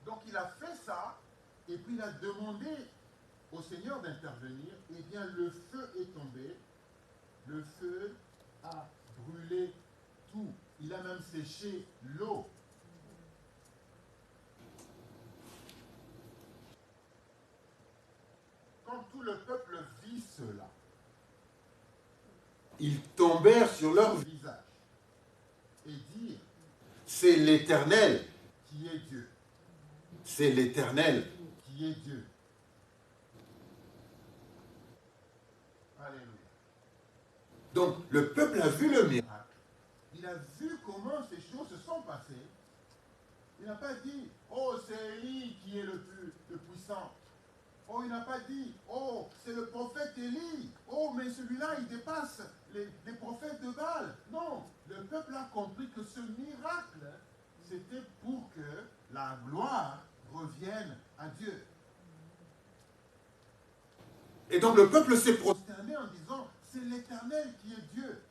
Speaker 1: Donc il a fait ça, et puis il a demandé au Seigneur d'intervenir. Eh bien, le feu est tombé. Le feu a brûlé tout. Il a même séché l'eau. Quand tout le peuple vit cela, ils tombèrent sur leur visage et dirent, c'est l'Éternel qui est Dieu. C'est l'Éternel qui est Dieu. Alléluia. Donc, le peuple a vu le miracle. Il a vu comment ces choses se sont passées. Il n'a pas dit, oh, c'est Élie qui est le puissant. Oh, il n'a pas dit, oh, c'est le prophète Élie. Oh, mais celui-là, il dépasse les prophètes de Baal. Non, le peuple a compris que ce miracle, c'était pour que la gloire revienne à Dieu. Et donc le peuple s'est prosterné en disant, c'est l'Éternel qui est Dieu.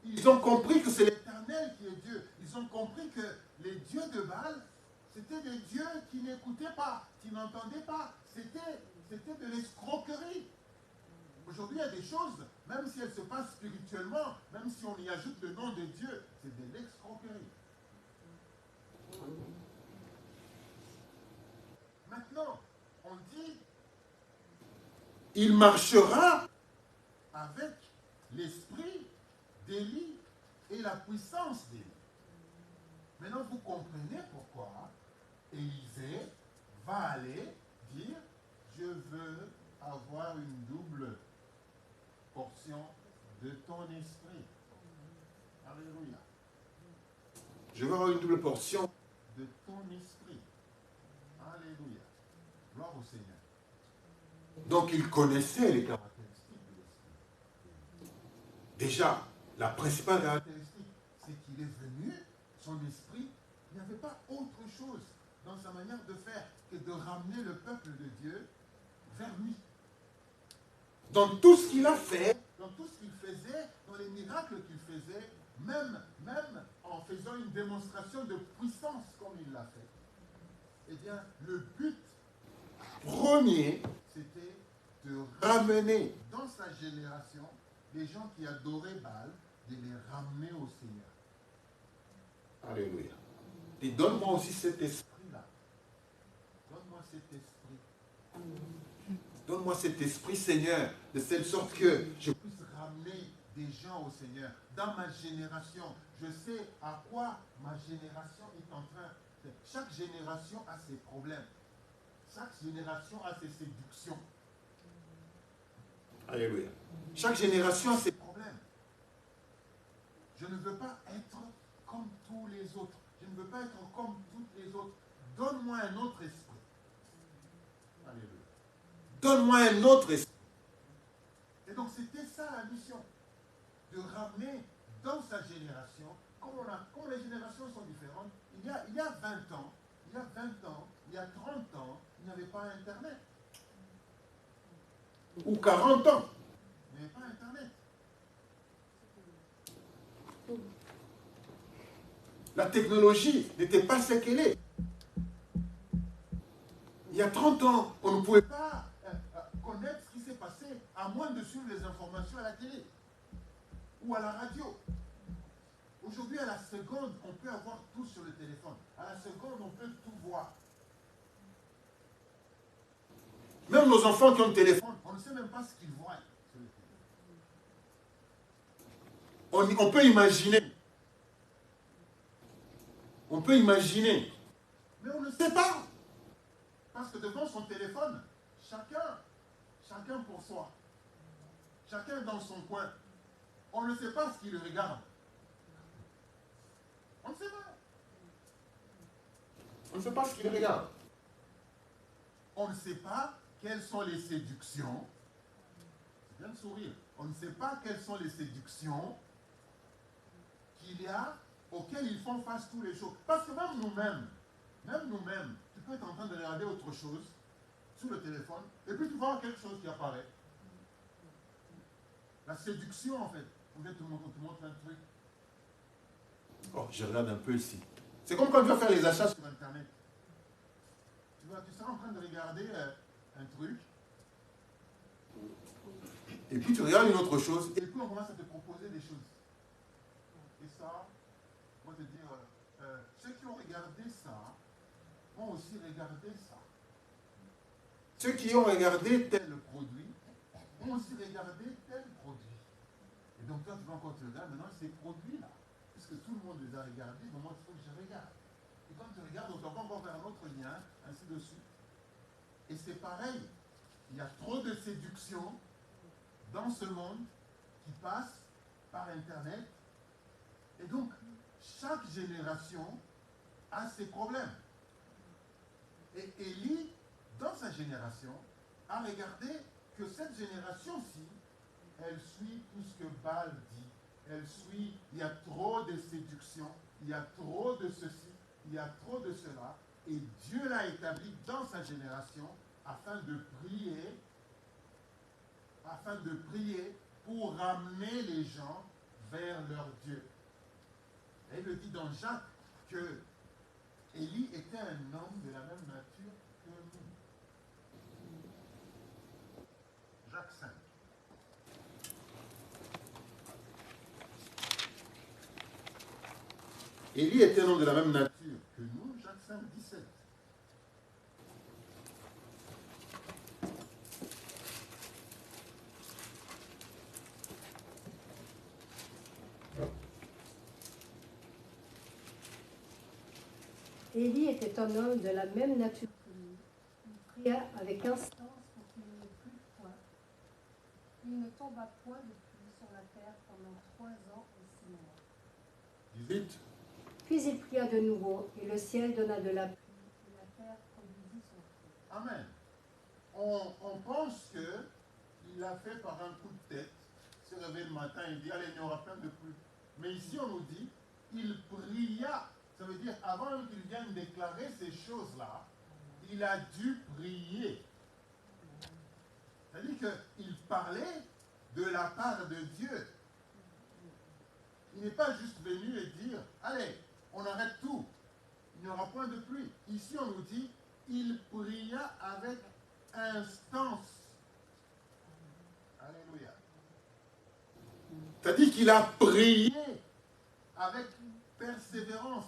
Speaker 1: Ils ont compris que c'est l'Éternel qui est Dieu. Ils ont compris que les dieux de Baal, c'était des dieux qui n'écoutaient pas, qui n'entendaient pas. C'était de l'escroquerie. Aujourd'hui, il y a des choses, même si elles se passent spirituellement, même si on y ajoute le nom de Dieu, c'est de l'escroquerie. Maintenant, on dit, il marchera avec l'esprit d'Élie et la puissance d'Élie. Maintenant, vous comprenez pourquoi Élisée va aller dire, je veux avoir une double portion de ton esprit. Alléluia. Je veux avoir une double portion de ton esprit. Alléluia. Gloire au Seigneur. Donc il connaissait les caractéristiques de l'esprit. Déjà, la principale caractéristique, c'est qu'il est venu, son esprit, il n'y avait pas autre chose dans sa manière de faire que de ramener le peuple de Dieu vers lui. Dans tout ce qu'il a fait, dans tout ce qu'il faisait, dans les miracles qu'il faisait, même en faisant une démonstration de puissance comme il l'a fait, eh bien, le but premier, c'était de ramener dans sa génération les gens qui adoraient Baal, de les ramener au Seigneur. Alléluia. Et donne-moi aussi cet esprit-là. Donne-moi cet esprit. Donne-moi cet esprit, Seigneur, de telle sorte que je puisse ramener des gens au Seigneur. Dans ma génération, je sais à quoi ma génération est en train de... Chaque génération a ses problèmes. Chaque génération a ses séductions. Alléluia. Chaque génération a ses problèmes. Je ne veux pas être comme tous les autres. Je ne veux pas être comme toutes les autres. Donne-moi un autre esprit. Alléluia. Donne-moi un autre esprit. Et donc c'était ça la mission. De ramener dans sa génération, comme les générations sont différentes, il y a 20 ans, il y a 30 ans, il n'y avait pas Internet. Ou 40 ans, il n'y avait pas Internet. La technologie n'était pas ce qu'elle est. Il y a 30 ans, on ne pouvait pas connaître ce qui s'est passé à moins de suivre les informations à la télé ou à la radio. Aujourd'hui, à la seconde, on peut avoir tout sur le téléphone. À la seconde, on peut tout voir. Même nos enfants qui ont le téléphone, on ne sait même pas ce qu'ils voient sur le téléphone. On peut imaginer. On peut imaginer. Mais on ne sait pas. Parce que devant son téléphone, chacun pour soi. Chacun dans son coin. on ne sait pas ce qu'il regarde. On ne sait pas. On ne sait pas ce qu'il regarde. On ne sait pas quelles sont les séductions. C'est bien de sourire. On ne sait pas quelles sont les séductions qu'il y a, auxquelles ils font face tous les jours. Parce que même nous-mêmes, tu peux être en train de regarder autre chose sur le téléphone, et puis tu vois quelque chose qui apparaît. La séduction, en fait. On te montre un truc. Oh, je regarde un peu ici. C'est comme quand tu vas faire les achats sur Internet. Tu seras en train de regarder un truc, et puis tu regardes une autre chose, et puis on commence à te proposer des choses. Et ça, on va te dire, ceux qui ont regardé ça, ont aussi regardé ça. Ceux qui ont regardé tel produit, ont aussi regardé tel produit. Et donc toi, tu vas encore te regarder, maintenant ces produits-là, puisque tout le monde les a regardés, moi, il faut que je regarde. Et quand tu regardes, on va encore faire un autre lien, ainsi de suite. Et c'est pareil, il y a trop de séduction dans ce monde qui passe par Internet. Et donc, chaque génération a ses problèmes. Et Élie, dans sa génération, a regardé que cette génération-ci, elle suit tout ce que Baal dit. Elle suit, il y a trop de séduction, il y a trop de ceci, il y a trop de cela. Et Dieu l'a établi dans sa génération afin de prier pour ramener les gens vers leur Dieu. Et il le dit dans Jacques que Élie était un homme de la même nature que nous. Jacques 5. Élie était un homme de la même nature que nous, Jacques 5, 17.
Speaker 3: Élie était un homme de la même nature que nous. Il pria avec instance pour qu'il ne plût point. Il ne tomba point de pluie sur la terre pendant 3 ans et 6 mois.
Speaker 1: 18.
Speaker 3: Puis il pria de nouveau, et le ciel donna de la pluie, et la terre produisit son fruit.
Speaker 1: Amen. On pense qu'il l'a fait par un coup de tête. Il se réveille le matin, il dit, allez, il y aura plein de pluie. Mais ici, on nous dit, il pria. Ça veut dire, avant qu'il vienne déclarer ces choses-là, il a dû prier. C'est-à-dire qu'il parlait de la part de Dieu. Il n'est pas juste venu et dire, allez, on arrête tout. Il n'y aura point de pluie. Ici, on nous dit, il pria avec instance. Alléluia. C'est-à-dire qu'il a prié avec persévérance.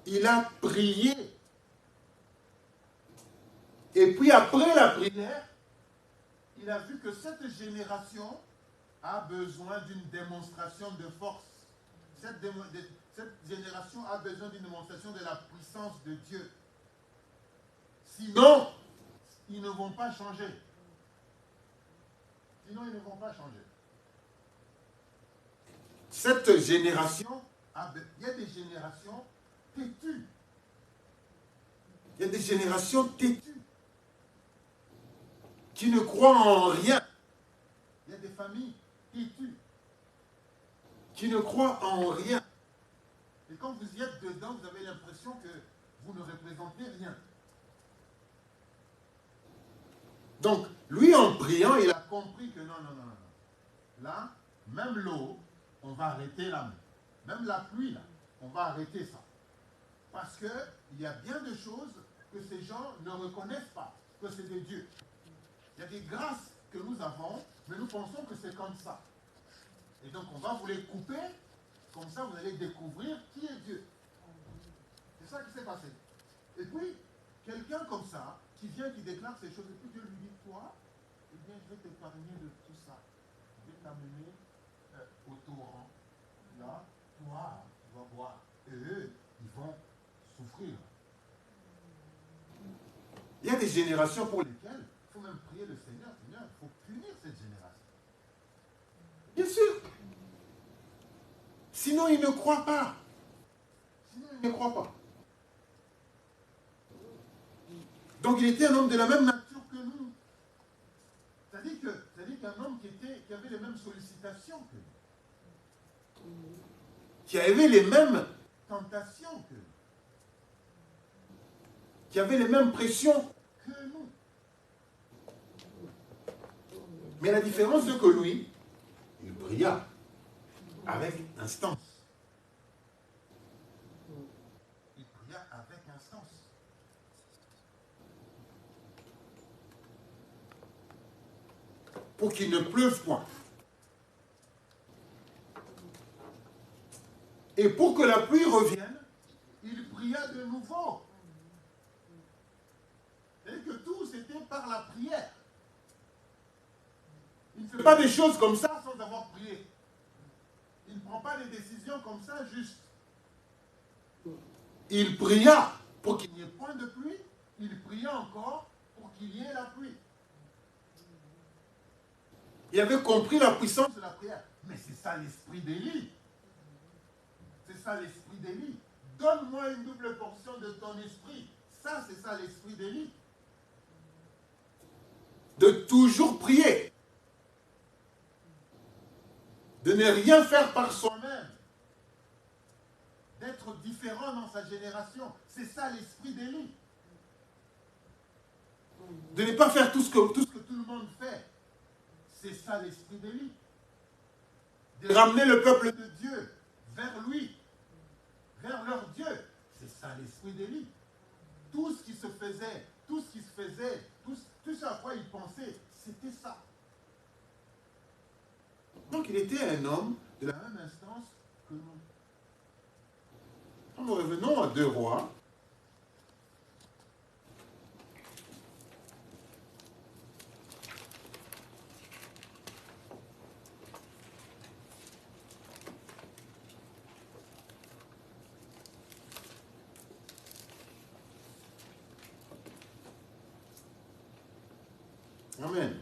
Speaker 1: Il a prié. Et puis après la prière, il a vu que cette génération a besoin d'une démonstration de force. Cette génération a besoin d'une démonstration de la puissance de Dieu. Sinon, ils ne vont pas changer. Sinon, ils ne vont pas changer. Cette génération, il y a des générations têtues. Il y a des générations têtues qui ne croient en rien. Il y a des familles têtues qui ne croient en rien. Et quand vous y êtes dedans, vous avez l'impression que vous ne représentez rien. Donc, lui, en priant, il a compris que non. Là, même l'eau, on va arrêter la main. Même la pluie, là, on va arrêter ça. Parce qu'il y a bien de choses que ces gens ne reconnaissent pas, que c'est des dieux. Il y a des grâces que nous avons, mais nous pensons que c'est comme ça. Et donc, on va vous les couper, comme ça, vous allez découvrir qui est Dieu. C'est ça qui s'est passé. Et puis, quelqu'un comme ça, qui vient, qui déclare ces choses, et puis Dieu lui dit, toi, eh bien, je vais t'épargner de tout ça. Je vais t'amener au torrent. Là, toi, tu vas boire. Et eux, ils vont souffrir. Il y a des générations pour lesquelles il faut même prier le Seigneur. Seigneur, il faut punir cette génération. Bien sûr. Sinon, il ne croit pas. Sinon, il ne croit pas. Donc, il était un homme de la même nature que nous. C'est-à-dire qu'un homme qui avait les mêmes sollicitations que nous. Qui avait les mêmes tentations que nous. Qui avait les mêmes pressions que nous. Mais la différence, c'est que lui, il pria avec instance. Il pria avec instance. Pour qu'il ne pleuve point. Et pour que la pluie revienne, il pria de nouveau. C'est-à-dire que tout, c'était par la prière. Il ne fait pas des choses comme ça sans avoir prié. Il ne prend pas des décisions comme ça juste. Il pria pour qu'il n'y ait point de pluie. Il pria encore pour qu'il y ait la pluie. Il avait compris la puissance de la prière. Mais c'est ça l'esprit d'Élie. C'est ça l'esprit d'Élie. Donne-moi une double portion de ton esprit. Ça, c'est ça l'esprit d'Élie. De toujours prier. De ne rien faire par soi-même. D'être différent dans sa génération. C'est ça l'esprit d'Élie. De ne pas faire tout ce que tout le monde fait. C'est ça l'esprit d'Élie. De ramener le peuple de Dieu vers lui. Vers leur Dieu. C'est ça l'esprit d'Élie. Tout ce qui se faisait, tout ce à quoi il pensait, c'était ça. Donc il était un homme de la même instance que nous. Nous revenons à 2 Rois. Amen.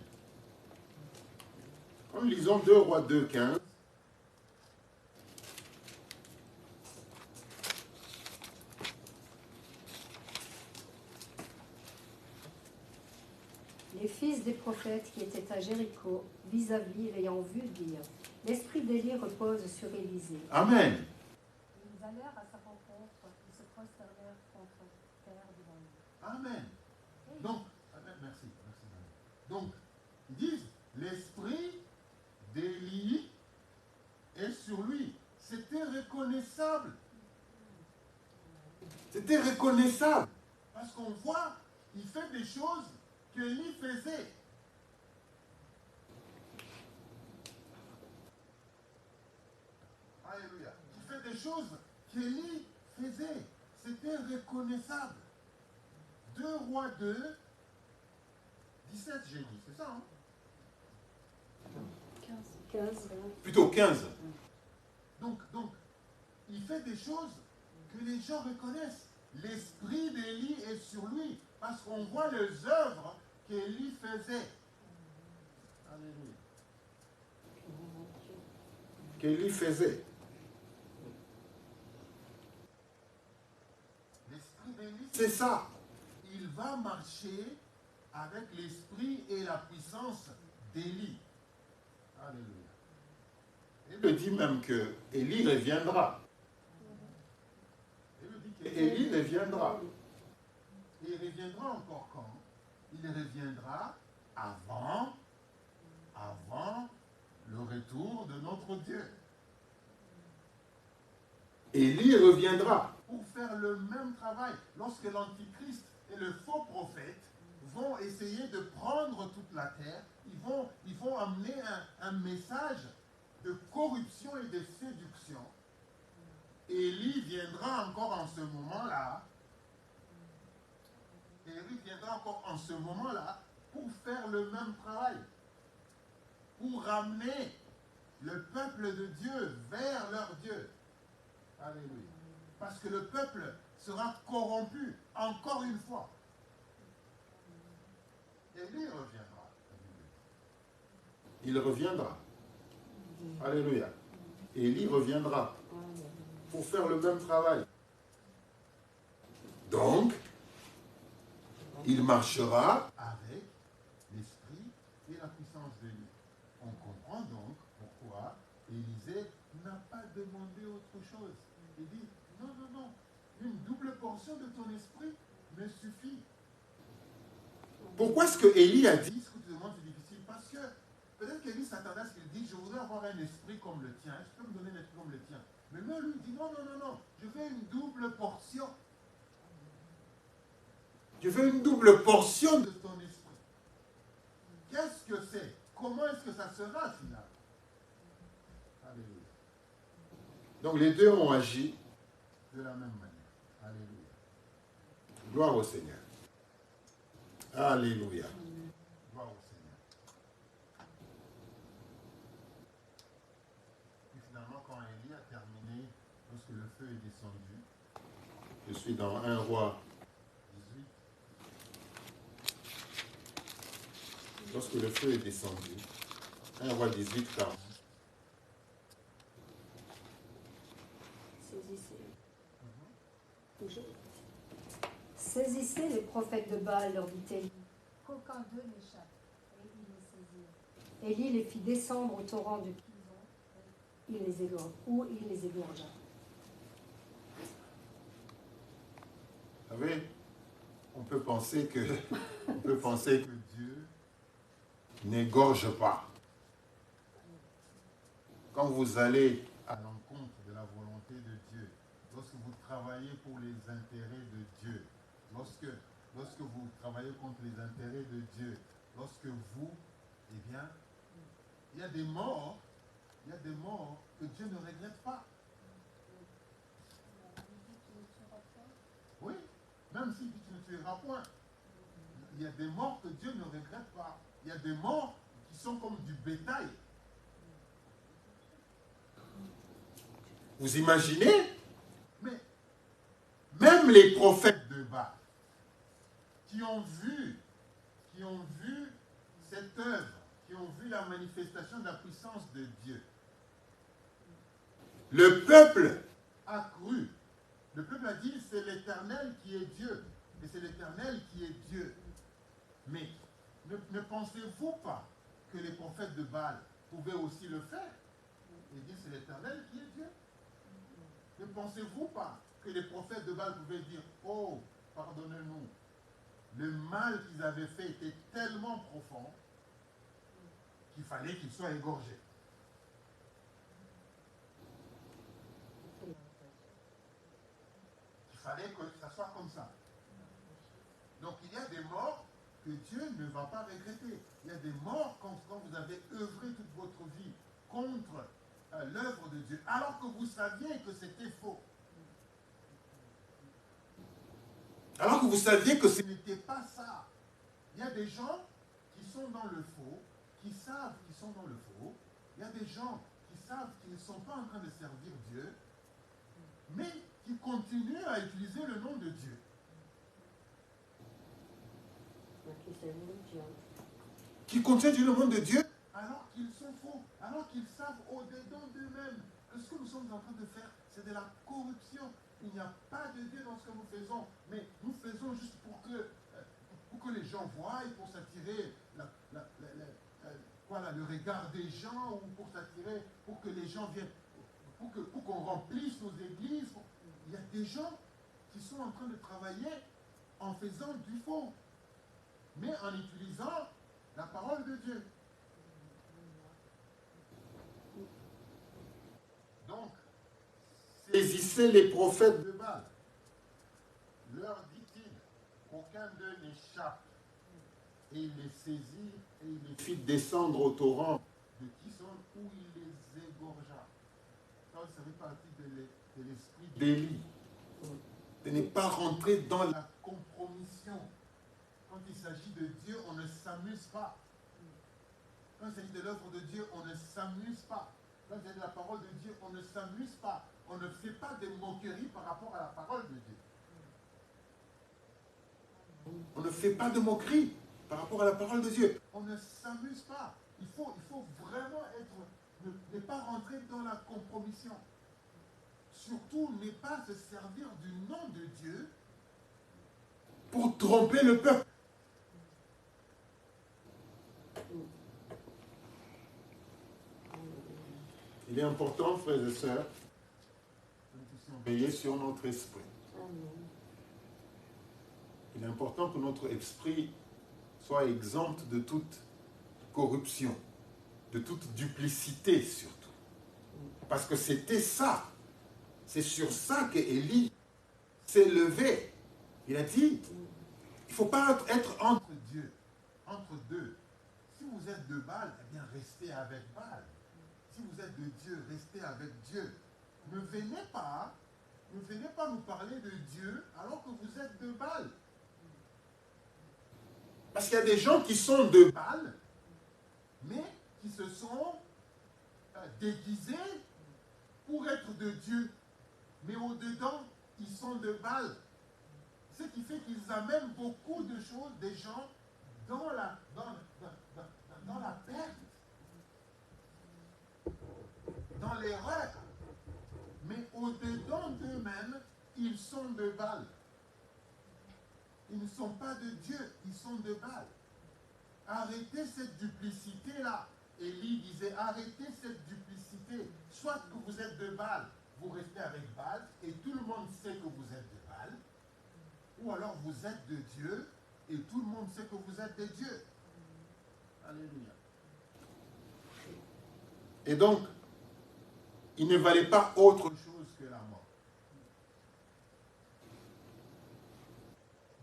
Speaker 1: En lisant 2 Rois 2, 15.
Speaker 3: Les fils des prophètes qui étaient à Jéricho, vis-à-vis, l'ayant vu, dirent: l'esprit d'Élie repose sur Élisée.
Speaker 1: Amen.
Speaker 3: Ils allèrent à sa rencontre et se prosternèrent contre terre devant lui.
Speaker 1: Amen. Donc, merci. Donc, ils disent, l'esprit d'Élie est sur lui. C'était reconnaissable. C'était reconnaissable. Parce qu'on voit, il fait des choses qu'Élie faisait. Alléluia. Il fait des choses qu'Élie faisait. C'était reconnaissable. 2 Rois 2, 17, j'ai dit, c'est ça, hein?
Speaker 3: 15.
Speaker 1: Plutôt 15. Donc, il fait des choses que les gens reconnaissent. L'esprit d'Élie est sur lui, parce qu'on voit les œuvres qu'Élie faisait. Alléluia. Qu'Élie faisait. L'esprit d'Élie, c'est ça. Il va marcher avec l'esprit et la puissance d'Élie. Alléluia. Il me dit même que Élie reviendra. Il me dit qu'Élie reviendra. Et il reviendra encore quand? Il reviendra avant le retour de notre Dieu. Élie reviendra pour faire le même travail. Lorsque l'Antichrist et le faux prophète vont essayer de prendre toute la terre, ils vont amener un message de corruption et de séduction. Élie viendra encore en ce moment-là. Élie viendra encore en ce moment-là pour faire le même travail. Pour ramener le peuple de Dieu vers leur Dieu. Alléluia. Parce que le peuple sera corrompu encore une fois. Élie reviendra. Il reviendra. Alléluia. Élie reviendra pour faire le même travail. Donc, il marchera avec l'esprit et la puissance de Dieu. On comprend donc pourquoi Élisée n'a pas demandé autre chose. Il dit, non, non, non, une double portion de ton esprit me suffit. Pourquoi est-ce que Élie a dit, ce que tu demandes, c'est difficile? Parce que peut-être qu'Élie s'attendait à ce qu'il dise, je voudrais avoir un esprit comme le tien. Est-ce que tu peux me donner un esprit comme le tien? Mais non, lui, il dit, non, non, non, non, je veux une double portion. Je veux une double portion de ton esprit. Qu'est-ce que c'est? Comment est-ce que ça sera finalement? Alléluia. Donc les deux ont agi de la même manière. Alléluia. Gloire au Seigneur. Alléluia. Gloire au Seigneur. Et finalement, quand Élie a terminé, lorsque le feu est descendu, je suis dans 1 Roi 18. Lorsque le feu est descendu, 1 Roi 18, 40.
Speaker 3: Saisissez les prophètes de Baal, leur dit Élie, qu'aucun d'eux n'échappe. Et ils les saisirent. Élie les fit descendre au torrent de Kison, il les égorgea.
Speaker 1: Vous savez, on peut penser que Dieu n'égorge pas. Quand vous allez à l'encontre de la volonté de Dieu, lorsque vous travaillez pour les intérêts de Dieu, lorsque vous travaillez contre les intérêts de Dieu, lorsque vous, eh bien, il y a des morts que Dieu ne regrette pas. Oui, même si tu ne tueras point. Il y a des morts que Dieu ne regrette pas. Il y a des morts qui sont comme du bétail. Vous imaginez? Mais même les prophètes de Baal qui ont vu cette œuvre, qui ont vu la manifestation de la puissance de Dieu, le peuple a cru. Le peuple a dit, c'est l'Éternel qui est Dieu. Et c'est l'Éternel qui est Dieu. Mais ne pensez-vous pas que les prophètes de Baal pouvaient aussi le faire? Et dire, c'est l'Éternel qui est Dieu. Ne pensez-vous pas que les prophètes de Baal pouvaient dire, oh, pardonnez-nous, le mal qu'ils avaient fait était tellement profond qu'il fallait qu'ils soient égorgés. Il fallait que ça soit comme ça. Donc il y a des morts que Dieu ne va pas regretter. Il y a des morts quand vous avez œuvré toute votre vie contre l'œuvre de Dieu, alors que vous saviez que c'était faux. Alors que vous saviez que ce n'était pas ça. Il y a des gens qui sont dans le faux, qui savent qu'ils sont dans le faux. Il y a des gens qui savent qu'ils ne sont pas en train de servir Dieu, mais qui continuent à utiliser le nom de Dieu. Qui continuent à utiliser le nom de Dieu alors qu'ils sont faux, alors qu'ils savent au-dedans d'eux-mêmes que ce que nous sommes en train de faire, c'est de la corruption. Il n'y a pas de Dieu dans ce que nous faisons, mais nous faisons juste pour que les gens voient et pour s'attirer le regard des gens, ou pour s'attirer, pour que les gens viennent, pour qu'on remplisse nos églises. Il y a des gens qui sont en train de travailler en faisant du faux, mais en utilisant la parole de Dieu. Donc, saisissez les prophètes de Baal. Leur dit-il, qu'aucun d'eux n'échappe. Et il les saisit et il les fit descendre au torrent de Kison où il les égorgea. Ça fait partie de l'esprit d'Élie. De ne pas rentrer dans la compromission. Quand il s'agit de Dieu, on ne s'amuse pas. Quand il s'agit de l'œuvre de Dieu, on ne s'amuse pas. Quand il s'agit de la parole de Dieu, on ne s'amuse pas. On ne fait pas de moquerie par rapport à la parole de Dieu. On ne fait pas de moquerie par rapport à la parole de Dieu. On ne s'amuse pas. Il faut vraiment être ne pas rentrer dans la compromission. Surtout, ne pas se servir du nom de Dieu pour tromper le peuple. Il est important, frères et sœurs, que nous puissions veiller sur notre esprit. Il est important que notre esprit soit exempt de toute corruption, de toute duplicité surtout. Parce que c'était ça. C'est sur ça qu'Élie s'est levé. Il a dit, il ne faut pas être entre Dieu, entre deux. Si vous êtes de Baal, eh bien restez avec Baal. Si vous êtes de Dieu, restez avec Dieu. Ne venez pas nous parler de Dieu alors que vous êtes de Baal. Parce qu'il y a des gens qui sont de Baal, mais qui se sont déguisés pour être de Dieu. Mais au-dedans, ils sont de Baal. Ce qui fait qu'ils amènent beaucoup de choses, des gens, dans la perte, dans l'erreur. Mais au-dedans d'eux-mêmes, ils sont de Baal. Ils ne sont pas de Dieu, ils sont de Baal. Arrêtez cette duplicité-là. Élie disait, arrêtez cette duplicité. Soit que vous êtes de Baal, vous restez avec Baal, et tout le monde sait que vous êtes de Baal. Ou alors vous êtes de Dieu, et tout le monde sait que vous êtes de Dieu. Alléluia. Et donc, il ne valait pas autre chose que la mort.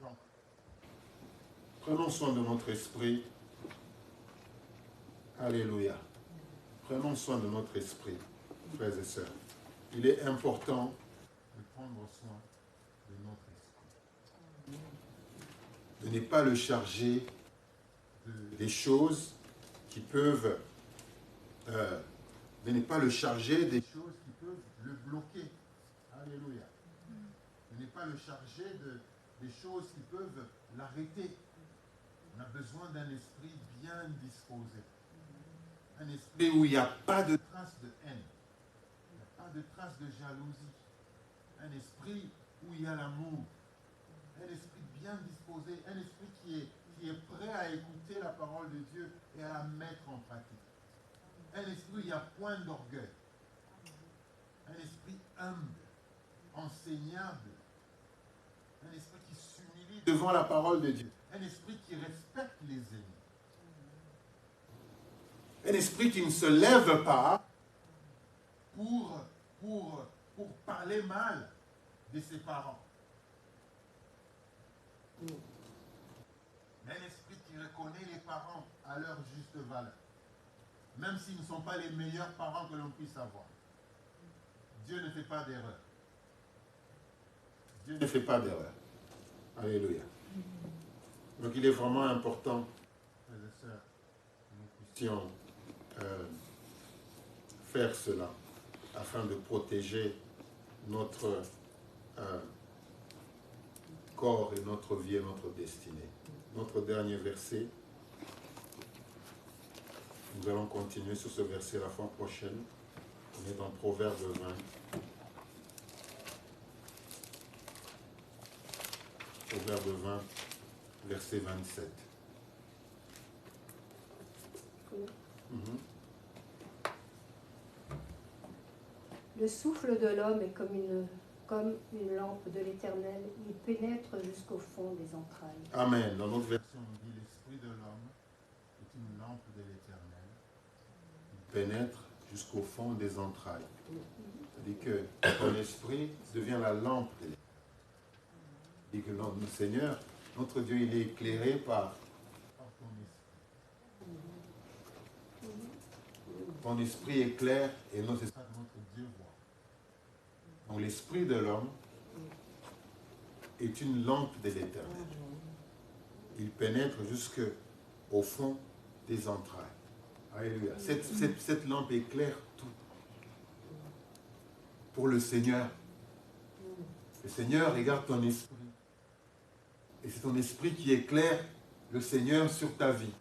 Speaker 1: Donc, prenons soin de notre esprit. Alléluia. Prenons soin de notre esprit, frères et sœurs. Il est important de prendre soin de notre esprit. De ne pas le charger des choses qui peuvent... de ne pas le charger des choses qui peuvent le bloquer. Alléluia. De ne pas le charger des choses qui peuvent l'arrêter. On a besoin d'un esprit bien disposé. Un esprit où il n'y a pas de trace de haine. Il n'y a pas de trace de jalousie. Un esprit où il y a l'amour. Un esprit bien disposé. Un esprit qui est prêt à écouter la parole de Dieu et à la mettre en pratique. Un esprit où il n'y a point d'orgueil. Un esprit humble, enseignable. Un esprit qui s'humilie devant la parole de Dieu. Un esprit qui respecte les ennemis. Un esprit qui ne se lève pas pour parler mal de ses parents. Mais un esprit qui reconnaît les parents à leur juste valeur. Même s'ils ne sont pas les meilleurs parents que l'on puisse avoir. Dieu ne fait pas d'erreur. Dieu ne fait pas d'erreur. Alléluia. Donc il est vraiment important, frères et sœurs, que nous puissions faire cela afin de protéger notre corps et notre vie et notre destinée. Notre dernier verset. Nous allons continuer sur ce verset la fois prochaine. On est dans Proverbe 20. Proverbe 20, verset 27.
Speaker 3: Le souffle de l'homme est comme une lampe de l'Éternel. Il pénètre jusqu'au fond des entrailles.
Speaker 1: Amen. Dans notre version, on dit l'esprit de l'homme est une lampe de l'Éternel. Il pénètre jusqu'au fond des entrailles. C'est-à-dire que ton esprit devient la lampe de l'Éternel. Et que le Seigneur, notre Dieu, il est éclairé par ton esprit. Ton esprit est clair et c'est ça que notre Dieu voit. Donc l'esprit de l'homme est une lampe de l'Éternel. Il pénètre jusqu'au fond des entrailles. Alléluia. Cette lampe éclaire tout. Pour le Seigneur. Le Seigneur regarde ton esprit. Et c'est ton esprit qui éclaire le Seigneur sur ta vie.